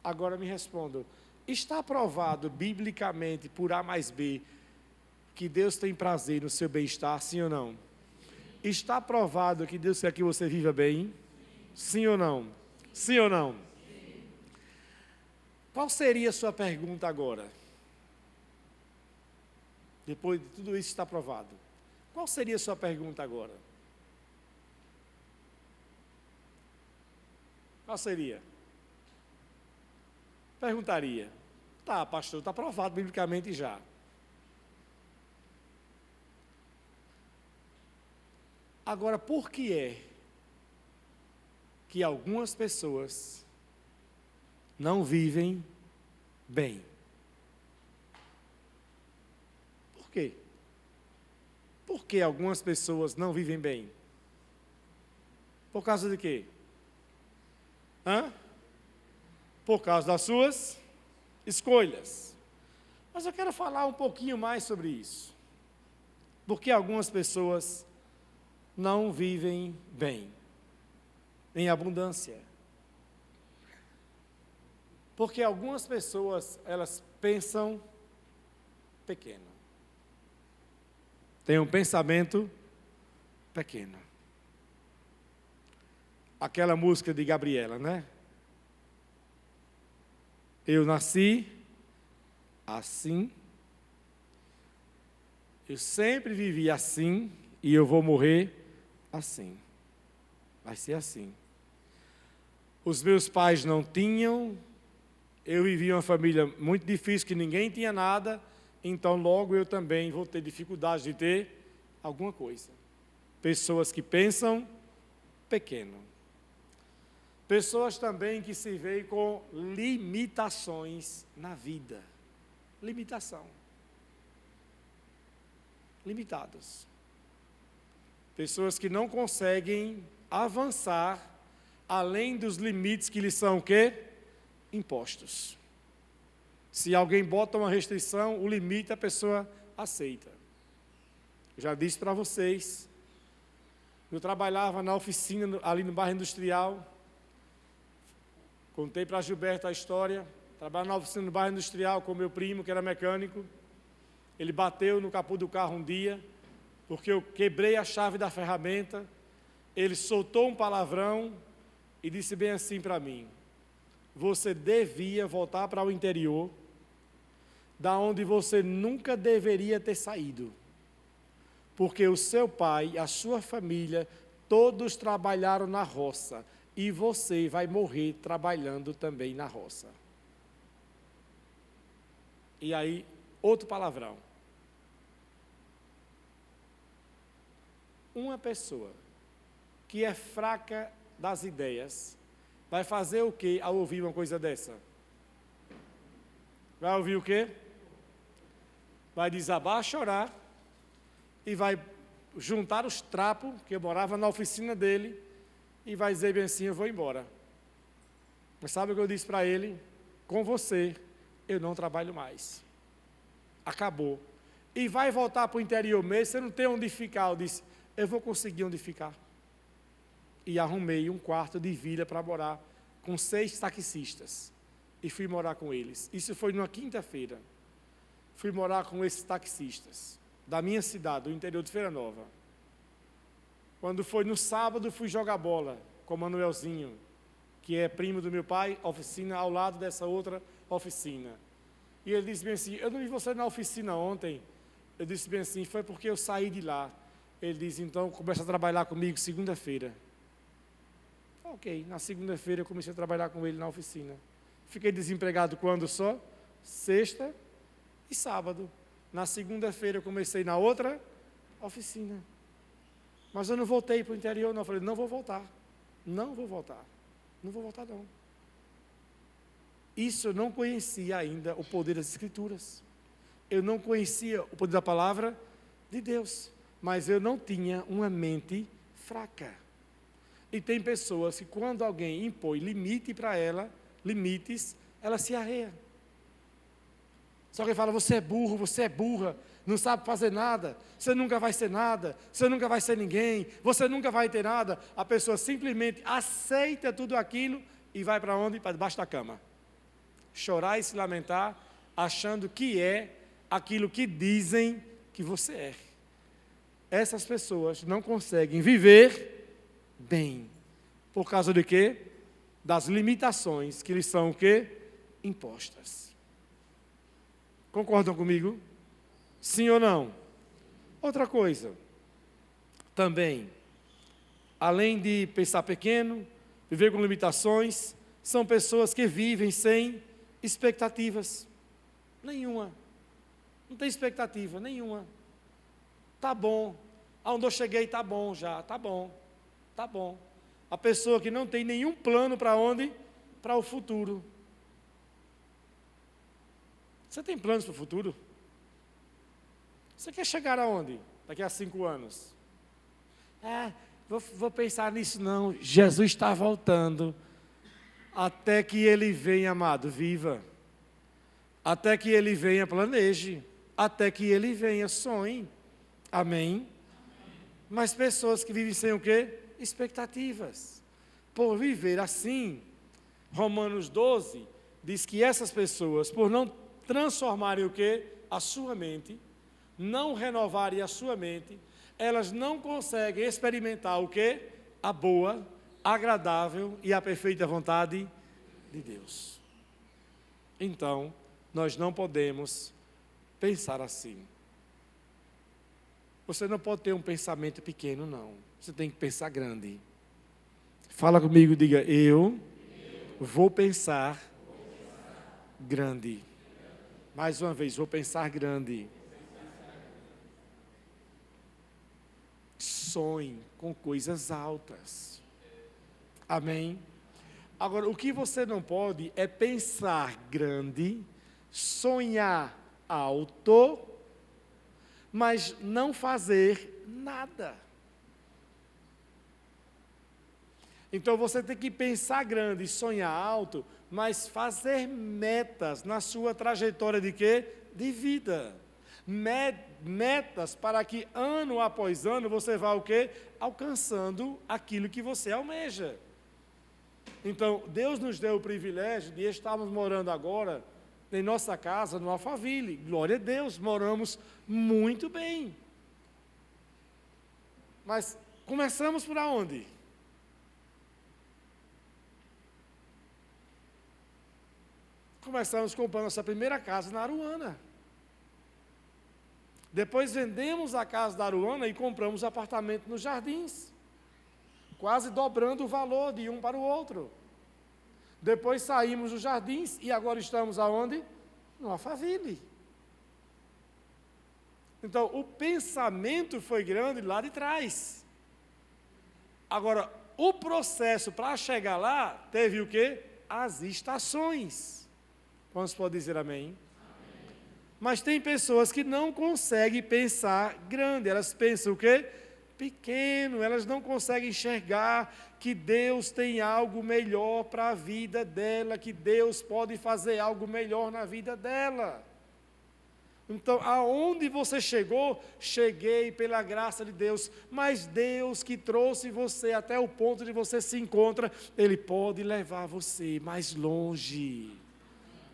Agora me respondam, está provado biblicamente por A mais B que Deus tem prazer no seu bem-estar, sim ou não? Está provado que Deus quer que você viva bem? Sim ou não? Sim ou não? Qual seria a sua pergunta agora? Depois de tudo isso está provado. Qual seria a sua pergunta agora? Qual seria? Perguntaria, tá pastor, está provado biblicamente já. Agora, por que é que algumas pessoas não vivem bem? Por quê? Por que algumas pessoas não vivem bem? Por causa de quê? Por causa das suas escolhas. Mas eu quero falar um pouquinho mais sobre isso. Porque algumas pessoas não vivem bem, em abundância. Porque algumas pessoas, elas pensam pequeno. Têm um pensamento pequeno. Aquela música de Gabriela, né? Eu nasci assim, eu sempre vivi assim e eu vou morrer assim. Vai ser assim. Os meus pais não tinham, eu vivi uma família muito difícil, que ninguém tinha nada, então logo eu também vou ter dificuldade de ter alguma coisa. Pessoas que pensam pequeno. Pessoas também que se veem com limitações na vida. Limitação. Limitados. Pessoas que não conseguem avançar além dos limites que lhes são o quê? Impostos. Se alguém bota uma restrição, o limite a pessoa aceita. Eu já disse para vocês, eu trabalhava na oficina ali no bairro industrial, contei para Gilberto a história, trabalhava na oficina no bairro industrial com meu primo, que era mecânico. Ele bateu no capô do carro um dia, porque eu quebrei a chave da ferramenta, ele soltou um palavrão e disse bem assim para mim: você devia voltar para o interior, da onde você nunca deveria ter saído, porque o seu pai, a sua família, todos trabalharam na roça, e você vai morrer trabalhando também na roça. E aí, outro palavrão. Uma pessoa que é fraca das ideias, vai fazer o quê ao ouvir uma coisa dessa? Vai ouvir o quê? Vai desabar, chorar, e vai juntar os trapos, que eu morava na oficina dele, e vai dizer bem assim: eu vou embora. Mas sabe o que eu disse para ele? Com você, eu não trabalho mais. Acabou. E vai voltar para o interior mesmo, você não tem onde ficar. Eu disse: eu vou conseguir onde ficar. E arrumei um quarto de vila para morar com 6 taxistas. E fui morar com eles. Isso foi numa quinta-feira. Fui morar com esses taxistas da minha cidade, do interior de Feira Nova. Quando foi no sábado, fui jogar bola com o Manuelzinho, que é primo do meu pai, oficina ao lado dessa outra oficina. E ele disse bem assim: eu não vi você na oficina ontem. Eu disse bem assim: foi porque eu saí de lá. Ele disse: então começa a trabalhar comigo segunda-feira. Ok, na segunda-feira eu comecei a trabalhar com ele na oficina. Fiquei desempregado quando só? Sexta e sábado. Na segunda-feira eu comecei na outra oficina. Mas eu não voltei para o interior, não. Eu falei: não vou voltar. Não vou voltar. Não vou voltar, não. Isso eu não conhecia ainda o poder das Escrituras. Eu não conhecia o poder da palavra de Deus. Mas eu não tinha uma mente fraca. E tem pessoas que quando alguém impõe limite para ela, limites, ela se arreia. Só que fala: você é burro, você é burra, não sabe fazer nada, você nunca vai ser nada, você nunca vai ser ninguém, você nunca vai ter nada. A pessoa simplesmente aceita tudo aquilo e vai para onde? Para debaixo da cama. Chorar e se lamentar, achando que é aquilo que dizem que você é. Essas pessoas não conseguem viver bem. Por causa de quê? Das limitações que lhes são o quê? Impostas. Concordam comigo? Sim ou não? Outra coisa, também, além de pensar pequeno, viver com limitações, são pessoas que vivem sem expectativas nenhuma. Não tem expectativa nenhuma. Tá bom, aonde eu cheguei tá bom já, tá bom, tá bom. A pessoa que não tem nenhum plano para onde? Para o futuro. Você tem planos para o futuro? Você quer chegar aonde? Daqui a 5 anos? Vou pensar nisso não. Jesus está voltando. Até que Ele venha, amado, viva. Até que Ele venha, planeje. Até que Ele venha, sonhe. Amém? Mas pessoas que vivem sem o quê? Expectativas. Por viver assim, Romanos 12 diz que essas pessoas, por não transformarem o quê? A sua mente, não renovarem a sua mente, elas não conseguem experimentar o quê? A boa, agradável e a perfeita vontade de Deus. Então, nós não podemos pensar assim. Você não pode ter um pensamento pequeno, não. Você tem que pensar grande. Fala comigo, diga, eu vou pensar grande. Mais uma vez, vou pensar grande. Sonhe com coisas altas. Amém? Agora, o que você não pode é pensar grande, sonhar alto, mas não fazer nada. Então você tem que pensar grande, sonhar alto, mas fazer metas na sua trajetória de quê? De vida. Metas para que ano após ano você vá o quê? Alcançando aquilo que você almeja. Então, Deus nos deu o privilégio de estarmos morando agora em nossa casa, no Alphaville. Glória a Deus, moramos muito bem. Mas começamos por onde? Começamos comprando nossa primeira casa na Aruana. Depois vendemos a casa da Aruana e compramos apartamento nos Jardins, quase dobrando o valor de um para o outro. Depois saímos dos Jardins e agora estamos aonde? No Alphaville. Então, o pensamento foi grande lá de trás. Agora, o processo para chegar lá teve o quê? As estações. Quantos podem dizer amém? Mas tem pessoas que não conseguem pensar grande, elas pensam o quê? Pequeno, elas não conseguem enxergar que Deus tem algo melhor para a vida dela, que Deus pode fazer algo melhor na vida dela. Então, aonde você chegou, cheguei pela graça de Deus, mas Deus que trouxe você até o ponto de você se encontra, Ele pode levar você mais longe.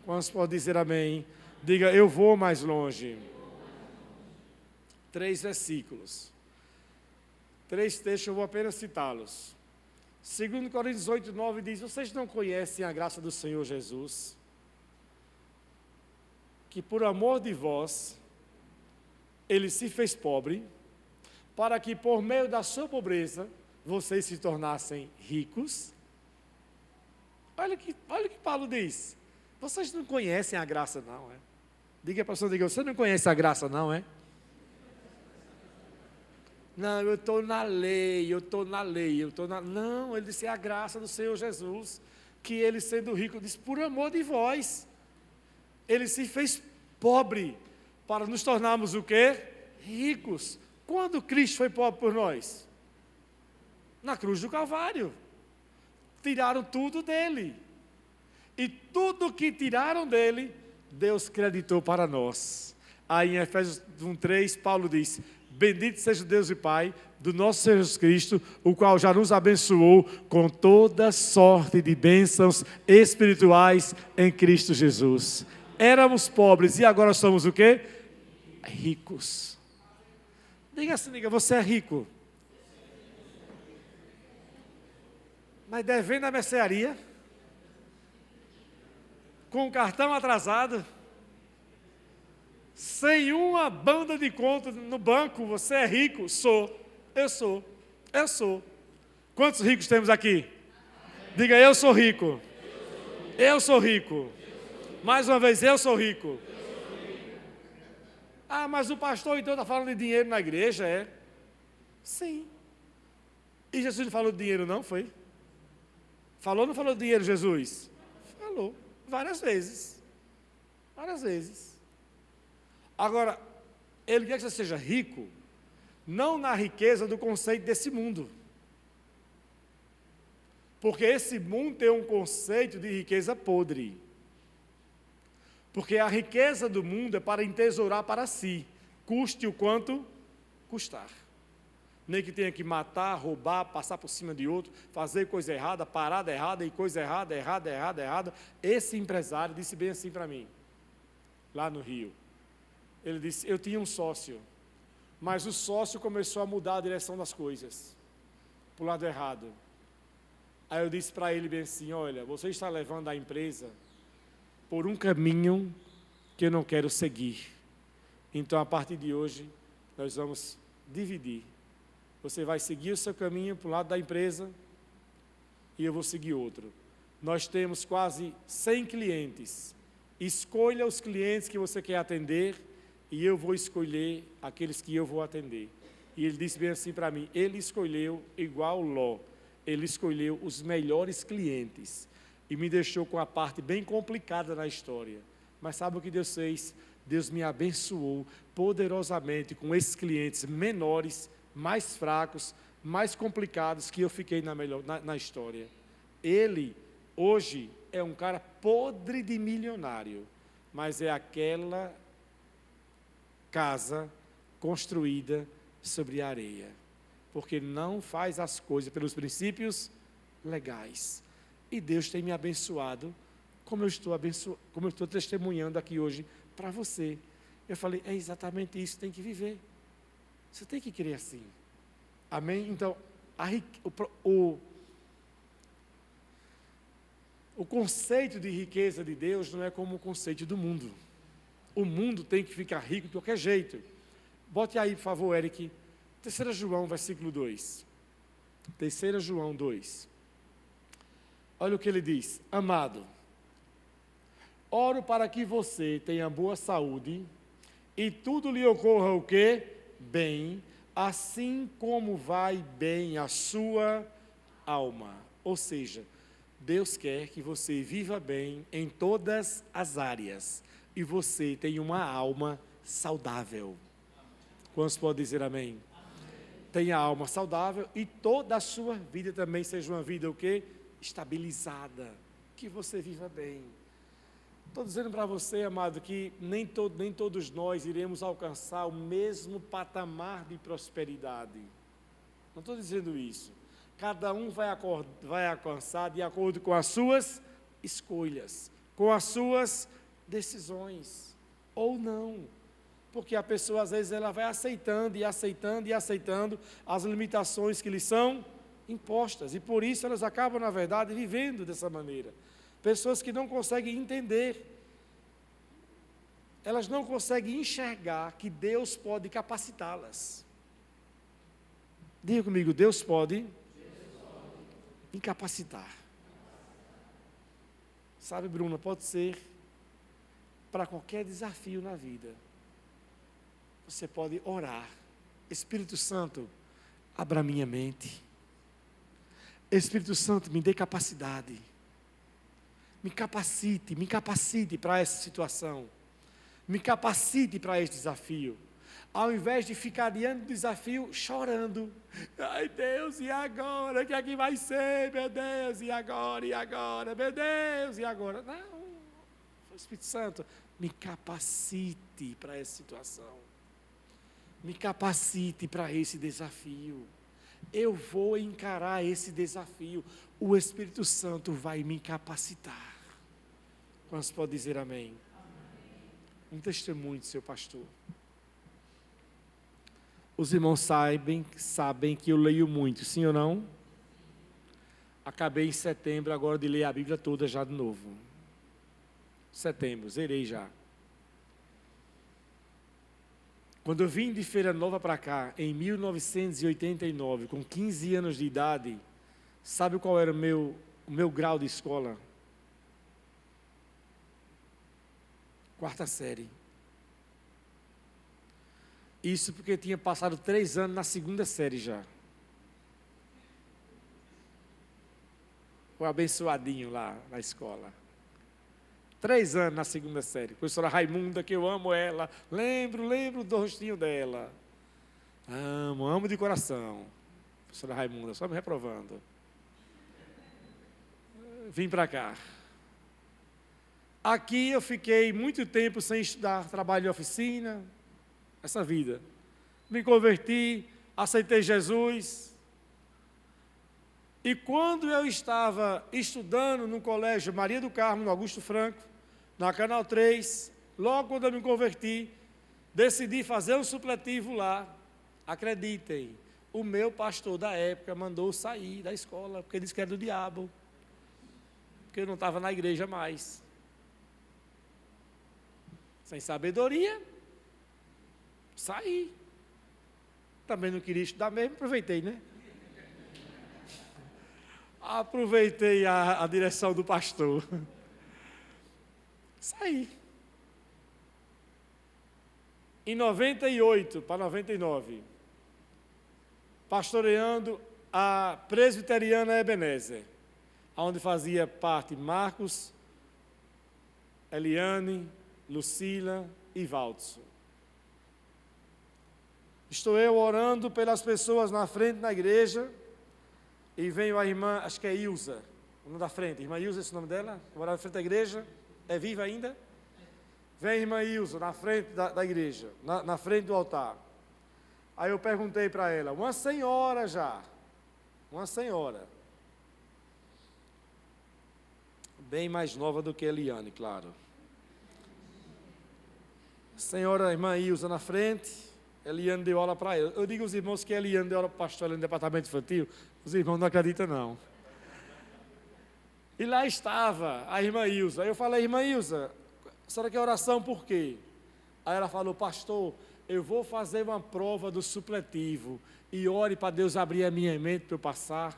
Quantos podem dizer amém? Diga, eu vou mais longe. 3 versículos. 3 textos, eu vou apenas citá-los. 2 Coríntios 8, 9 diz, vocês não conhecem a graça do Senhor Jesus? Que por amor de vós, Ele se fez pobre, para que por meio da sua pobreza, vocês se tornassem ricos. Olha o que Paulo diz. Vocês não conhecem a graça, não, é? Diga para a pessoa, você não conhece a graça, não, é? Não, eu estou na lei. Não, ele disse, é a graça do Senhor Jesus, que Ele sendo rico, disse, por amor de vós, Ele se fez pobre, para nos tornarmos o quê? Ricos. Quando Cristo foi pobre por nós? Na cruz do Calvário. Tiraram tudo dele. E tudo que tiraram dele, Deus creditou para nós. Aí em Efésios 1:3, Paulo diz, bendito seja o Deus e Pai do nosso Senhor Jesus Cristo, o qual já nos abençoou com toda sorte de bênçãos espirituais em Cristo Jesus. Éramos pobres e agora somos o quê? Ricos. Diga assim, diga, você é rico. Mas devendo a mercearia, com o cartão atrasado, sem uma banda de conta no banco, você é rico? Eu sou. Quantos ricos temos aqui? Diga, eu sou rico. Eu sou rico. Mais uma vez, eu sou rico. Ah, mas o pastor então está falando de dinheiro na igreja, é? Sim. E Jesus não falou de dinheiro, não foi? Falou ou não falou de dinheiro, Jesus? Falou. Várias vezes. Agora, Ele quer que você seja rico, não na riqueza do conceito desse mundo. Porque esse mundo tem um conceito de riqueza podre. Porque a riqueza do mundo é para entesourar para si, custe o quanto custar. Nem que tenha que matar, roubar, passar por cima de outro, fazer coisa errada, parada errada e coisa errada. Esse empresário disse bem assim para mim. lá no Rio. Ele disse, eu tinha um sócio, mas o sócio começou a mudar a direção das coisas, para o lado errado. Aí eu disse para ele bem assim, olha, você está levando a empresa por um caminho que eu não quero seguir. Então, a partir de hoje, nós vamos dividir. Você vai seguir o seu caminho para o lado da empresa e eu vou seguir outro. Nós temos quase 100 clientes. Escolha os clientes que você quer atender e eu vou escolher aqueles que eu vou atender. E ele disse bem assim para mim, ele escolheu igual Ló, ele escolheu os melhores clientes e me deixou com a parte bem complicada na história. Mas sabe o que Deus fez? Deus me abençoou poderosamente com esses clientes menores, mais fracos, mais complicados, que eu fiquei na história. Ele, hoje, é um cara podre de milionário, mas é aquela casa construída sobre areia, porque não faz as coisas pelos princípios legais. E Deus tem me abençoado, como eu estou testemunhando aqui hoje para você. Eu falei, é exatamente isso que tem que viver. Você tem que crer assim. Amém? Então, o conceito de riqueza de Deus não é como o conceito do mundo. O mundo tem que ficar rico de qualquer jeito. Bote aí, por favor, Eric. 3 João, versículo 2. 3 João 2. Olha o que ele diz. Amado, oro para que você tenha boa saúde e tudo lhe ocorra o quê? Bem, assim como vai bem a sua alma. Ou seja, Deus quer que você viva bem em todas as áreas e você tenha uma alma saudável. Quantos podem dizer amém? Tenha a alma saudável e toda a sua vida também seja uma vida o quê? Estabilizada, que você viva bem. Estou dizendo para você, amado, que nem todos nós iremos alcançar o mesmo patamar de prosperidade. Não estou dizendo isso. Cada um vai alcançar de acordo com as suas escolhas, com as suas decisões, ou não. Porque a pessoa, às vezes, ela vai aceitando e aceitando e aceitando as limitações que lhe são impostas. E por isso elas acabam, na verdade, vivendo dessa maneira. Pessoas que não conseguem entender. Elas não conseguem enxergar que Deus pode capacitá-las. Diga comigo, Deus pode incapacitar. Sabe, Bruna, pode ser para qualquer desafio na vida. Você pode orar. Espírito Santo, abra minha mente. Espírito Santo, me dê capacidade. Me capacite para essa situação. Me capacite para esse desafio. Ao invés de ficar diante do desafio chorando. Ai Deus, e agora? O que é que vai ser? Meu Deus, e agora? E agora? Meu Deus, e agora? Não. Espírito Santo, me capacite para essa situação. Me capacite para esse desafio. Eu vou encarar esse desafio. O Espírito Santo vai me capacitar. Quantos podem dizer amém? Um testemunho do seu pastor. Os irmãos sabem que eu leio muito, sim ou não? Acabei em setembro agora de ler a Bíblia toda já de novo. Setembro, zerei já. Quando eu vim de Feira Nova para cá, em 1989, com 15 anos de idade, sabe qual era o meu grau de escola? 4ª série. Isso porque eu tinha passado 3 anos na 2ª série já. Foi abençoadinho lá na escola. 3 anos na 2ª série. Professora Raimunda, que eu amo ela. Lembro do rostinho dela. Amo de coração. Professora Raimunda, só me reprovando. Vim para cá. Aqui eu fiquei muito tempo sem estudar, trabalho de oficina, essa vida. Me converti, aceitei Jesus. E quando eu estava estudando no colégio Maria do Carmo, no Augusto Franco, na Canal 3, Logo quando eu me converti, decidi fazer um supletivo lá. Acreditem, o meu pastor da época mandou sair da escola, porque disse que era do diabo, porque eu não estava na igreja mais. Sem sabedoria, saí. Também não queria estudar mesmo, aproveitei, né? Aproveitei a direção do pastor. Saí. Em 98 para 99, pastoreando a presbiteriana Ebenezer, onde fazia parte Marcos, Eliane, Lucila e Valtso. Estou eu orando pelas pessoas na frente da igreja, e veio a irmã, acho que é Ilza, o nome da frente, irmã Ilza, esse é o nome dela, morava na frente da igreja, é viva ainda? Vem a irmã Ilza, na frente da igreja, na frente do altar. Aí eu perguntei para ela, uma senhora, bem mais nova do que a Eliane, claro. Senhora, irmã Ilza na frente, Eliane deu aula para ela. Eu digo aos irmãos que a Eliane deu aula para o pastor no departamento infantil, os irmãos não acreditam não. E lá estava a irmã Ilza. Aí eu falei, irmã Ilza, a senhora quer oração por quê? Aí ela falou, pastor, eu vou fazer uma prova do supletivo e ore para Deus abrir a minha mente para eu passar.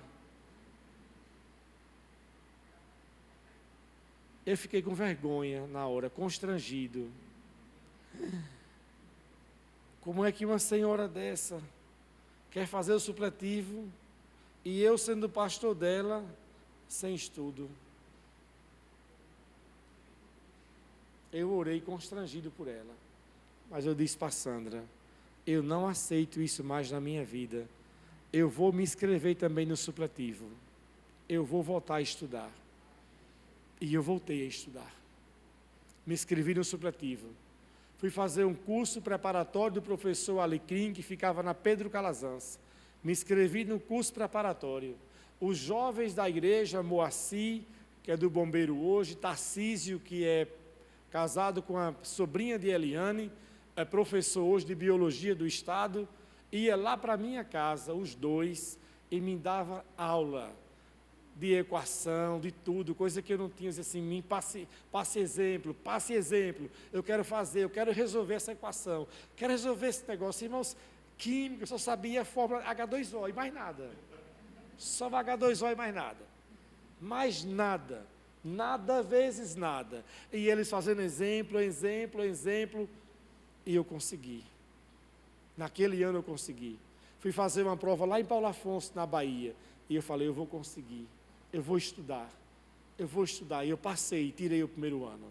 Eu fiquei com vergonha na hora, constrangido. Como é que uma senhora dessa quer fazer o supletivo e eu, sendo pastor dela, sem estudo? Eu orei constrangido por ela, mas eu disse para Sandra, eu não aceito isso mais na minha vida, eu vou me inscrever também no supletivo, eu vou voltar a estudar. E eu voltei a estudar, me inscrevi no supletivo, fui fazer um curso preparatório do professor Alecrim, que ficava na Pedro Calazans, me inscrevi no curso preparatório. Os jovens da igreja, Moacir, que é do bombeiro hoje, Tarcísio, que é casado com a sobrinha de Eliane, é professor hoje de biologia do estado, ia lá para minha casa, os dois, e me dava aula de equação, de tudo, coisa que eu não tinha, assim, passe exemplo, eu quero fazer, eu quero resolver essa equação, quero resolver esse negócio, irmãos, química, eu só sabia a fórmula H2O e mais nada, só H2O e mais nada, nada vezes nada, e eles fazendo exemplo, e eu consegui, naquele ano eu consegui, fui fazer uma prova lá em Paulo Afonso, na Bahia, e eu falei, eu vou conseguir, eu vou estudar, e eu passei, tirei o primeiro ano.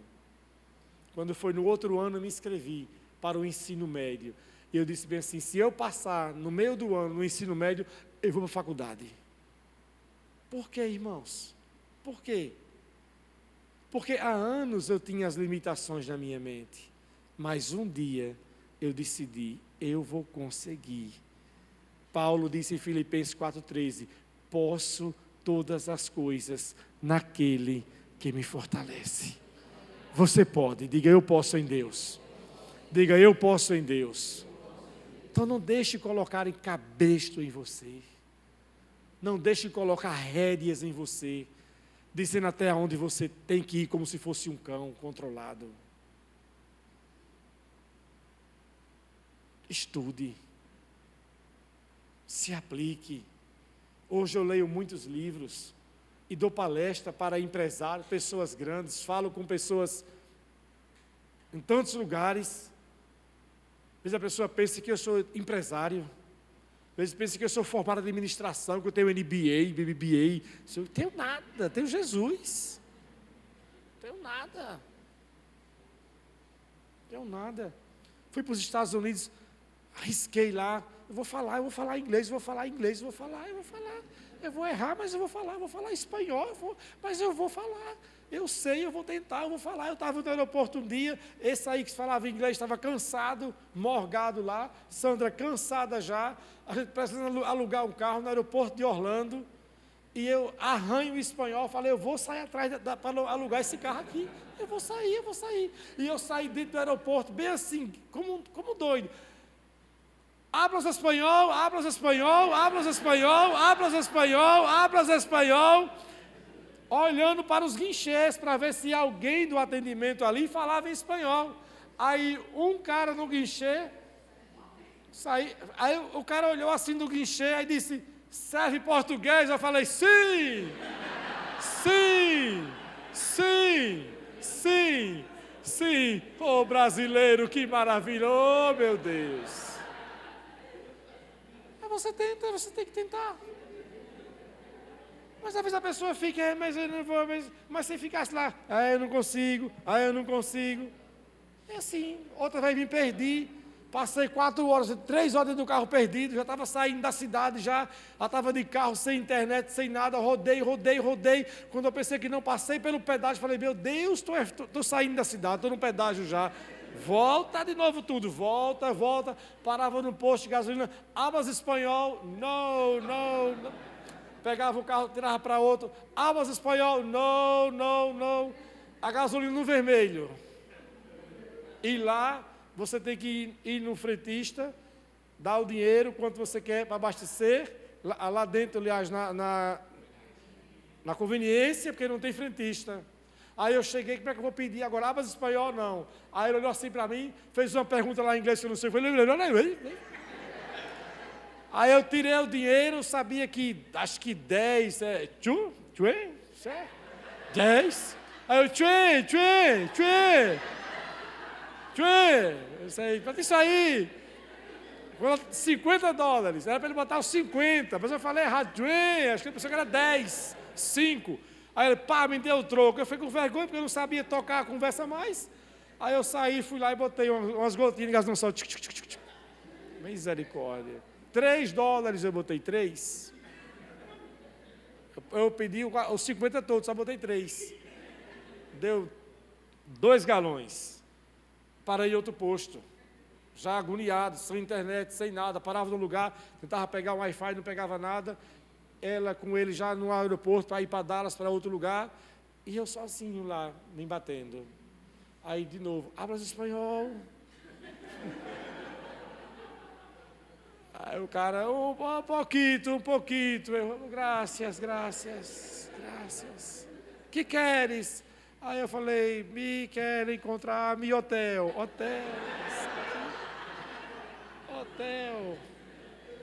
Quando foi no outro ano, eu me inscrevi para o ensino médio, e eu disse bem assim, se eu passar no meio do ano, no ensino médio, eu vou para a faculdade. Por quê, irmãos? Por quê? Porque há anos eu tinha as limitações na minha mente, mas um dia eu decidi, eu vou conseguir. Paulo disse em Filipenses 4,13, posso todas as coisas naquele que me fortalece. Você pode, diga eu posso em Deus. Diga eu posso em Deus. Então não deixe colocarem cabresto em você. Não deixe colocar rédeas em você, dizendo até onde você tem que ir como se fosse um cão controlado. Estude. Se aplique. Hoje eu leio muitos livros e dou palestra para empresários, pessoas grandes, falo com pessoas em tantos lugares. Às vezes a pessoa pensa que eu sou empresário, às vezes pensa que eu sou formado em administração, que eu tenho MBA, BBA. Eu tenho nada, tenho Jesus. Tenho nada. Fui para os Estados Unidos, arrisquei lá, eu vou falar inglês, eu vou errar, mas eu vou falar espanhol, mas eu vou falar, eu sei, eu vou tentar, eu vou falar. Eu estava no aeroporto um dia, esse aí que falava inglês estava cansado, morgado lá, Sandra cansada já, a gente precisando alugar um carro no aeroporto de Orlando, E eu arranho o espanhol, falei, eu vou sair atrás para alugar esse carro aqui. Eu vou sair. E eu saí dentro do aeroporto, bem assim, como doido. Hablas espanhol, hablas espanhol, hablas espanhol, hablas espanhol, hablas espanhol. Olhando para os guinchês, para ver se alguém do atendimento ali falava em espanhol. Aí um cara no guinchê, aí o cara olhou assim no guinchê, aí disse, serve português? Eu falei, sim, sim, sim, sim, sim. Ô brasileiro, que maravilha, oh meu Deus. Aí você tem que tentar. Mas às vezes a pessoa fica, mas eu não vou, mas se ficasse lá, eu não consigo. É assim, outra vez me perdi, passei 3 horas dentro do carro perdido, já estava saindo da cidade, já estava de carro, sem internet, sem nada, rodei. Quando eu pensei que não passei pelo pedágio, falei, meu Deus, estou saindo da cidade, estou no pedágio já. Volta de novo tudo, volta, parava no posto de gasolina, hablas espanhol, não. Pegava o carro, tirava para outro, hablas espanhol, não. A gasolina no vermelho. E lá, você tem que ir no frentista, dar o dinheiro, quanto você quer para abastecer, lá dentro, aliás, na conveniência, porque não tem frentista. Aí eu cheguei, como é que eu vou pedir agora? Hablas espanhol, não. Aí ele olhou assim para mim, fez uma pergunta lá em inglês que eu não sei, eu falei, aí eu tirei o dinheiro, sabia que, acho que 10, 10. Aí eu, eu sei, para isso aí, $50, era para ele botar os 50, mas eu falei errado, acho que ele pensou que era 10, 5. Aí ele, me deu o troco, eu fiquei com vergonha, porque eu não sabia tocar a conversa mais. Aí eu saí, fui lá e botei umas gotinhas de gasolina só, misericórdia. $3, eu botei 3. Eu pedi os 50 todos, só botei 3. Deu 2 galões. Parei em outro posto. Já agoniado, sem internet, sem nada. Parava no lugar, tentava pegar um Wi-Fi, não pegava nada. Ela com ele já no aeroporto, para ir para Dallas, para outro lugar. E eu sozinho lá, me batendo. Aí de novo, hablas espanhol. Aí o cara, um pouquinho. Eu, graças. Que queres? Aí eu falei, me quero encontrar mi hotel.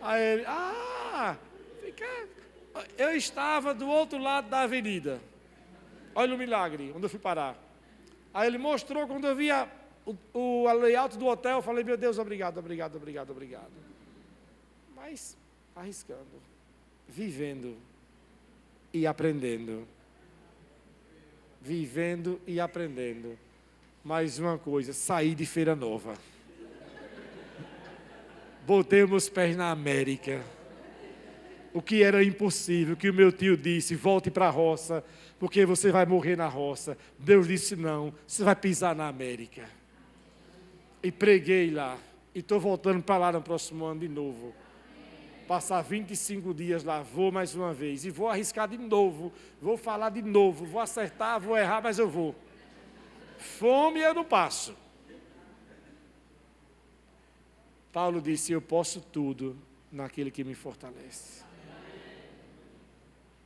Aí ele, eu estava do outro lado da avenida. Olha o milagre, onde eu fui parar. Aí ele mostrou, quando eu via o layout do hotel, eu falei, meu Deus, obrigado. Mas arriscando, vivendo e aprendendo. Mais uma coisa, saí de Feira Nova. Botei meus pés na América. O que era impossível, que o meu tio disse, volte para a roça, porque você vai morrer na roça. Deus disse, não, você vai pisar na América. E preguei lá, e estou voltando para lá no próximo ano de novo. Passar 25 dias lá, vou mais uma vez, e vou arriscar de novo, vou falar de novo, vou acertar, vou errar, mas eu vou. Fome eu não passo. Paulo disse, eu posso tudo naquele que me fortalece.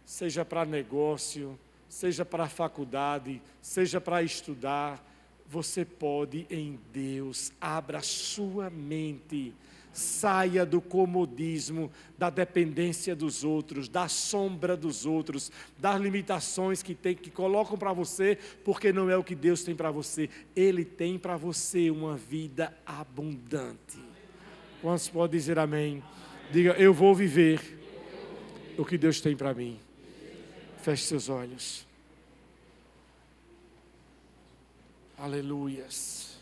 Seja para negócio, seja para faculdade, seja para estudar, você pode em Deus. Abra sua mente, saia do comodismo, da dependência dos outros, da sombra dos outros, das limitações que colocam para você, porque não é o que Deus tem para você. Ele tem para você uma vida abundante. Quantos podem dizer amém? Diga, eu vou viver o que Deus tem para mim. Feche seus olhos. Aleluias.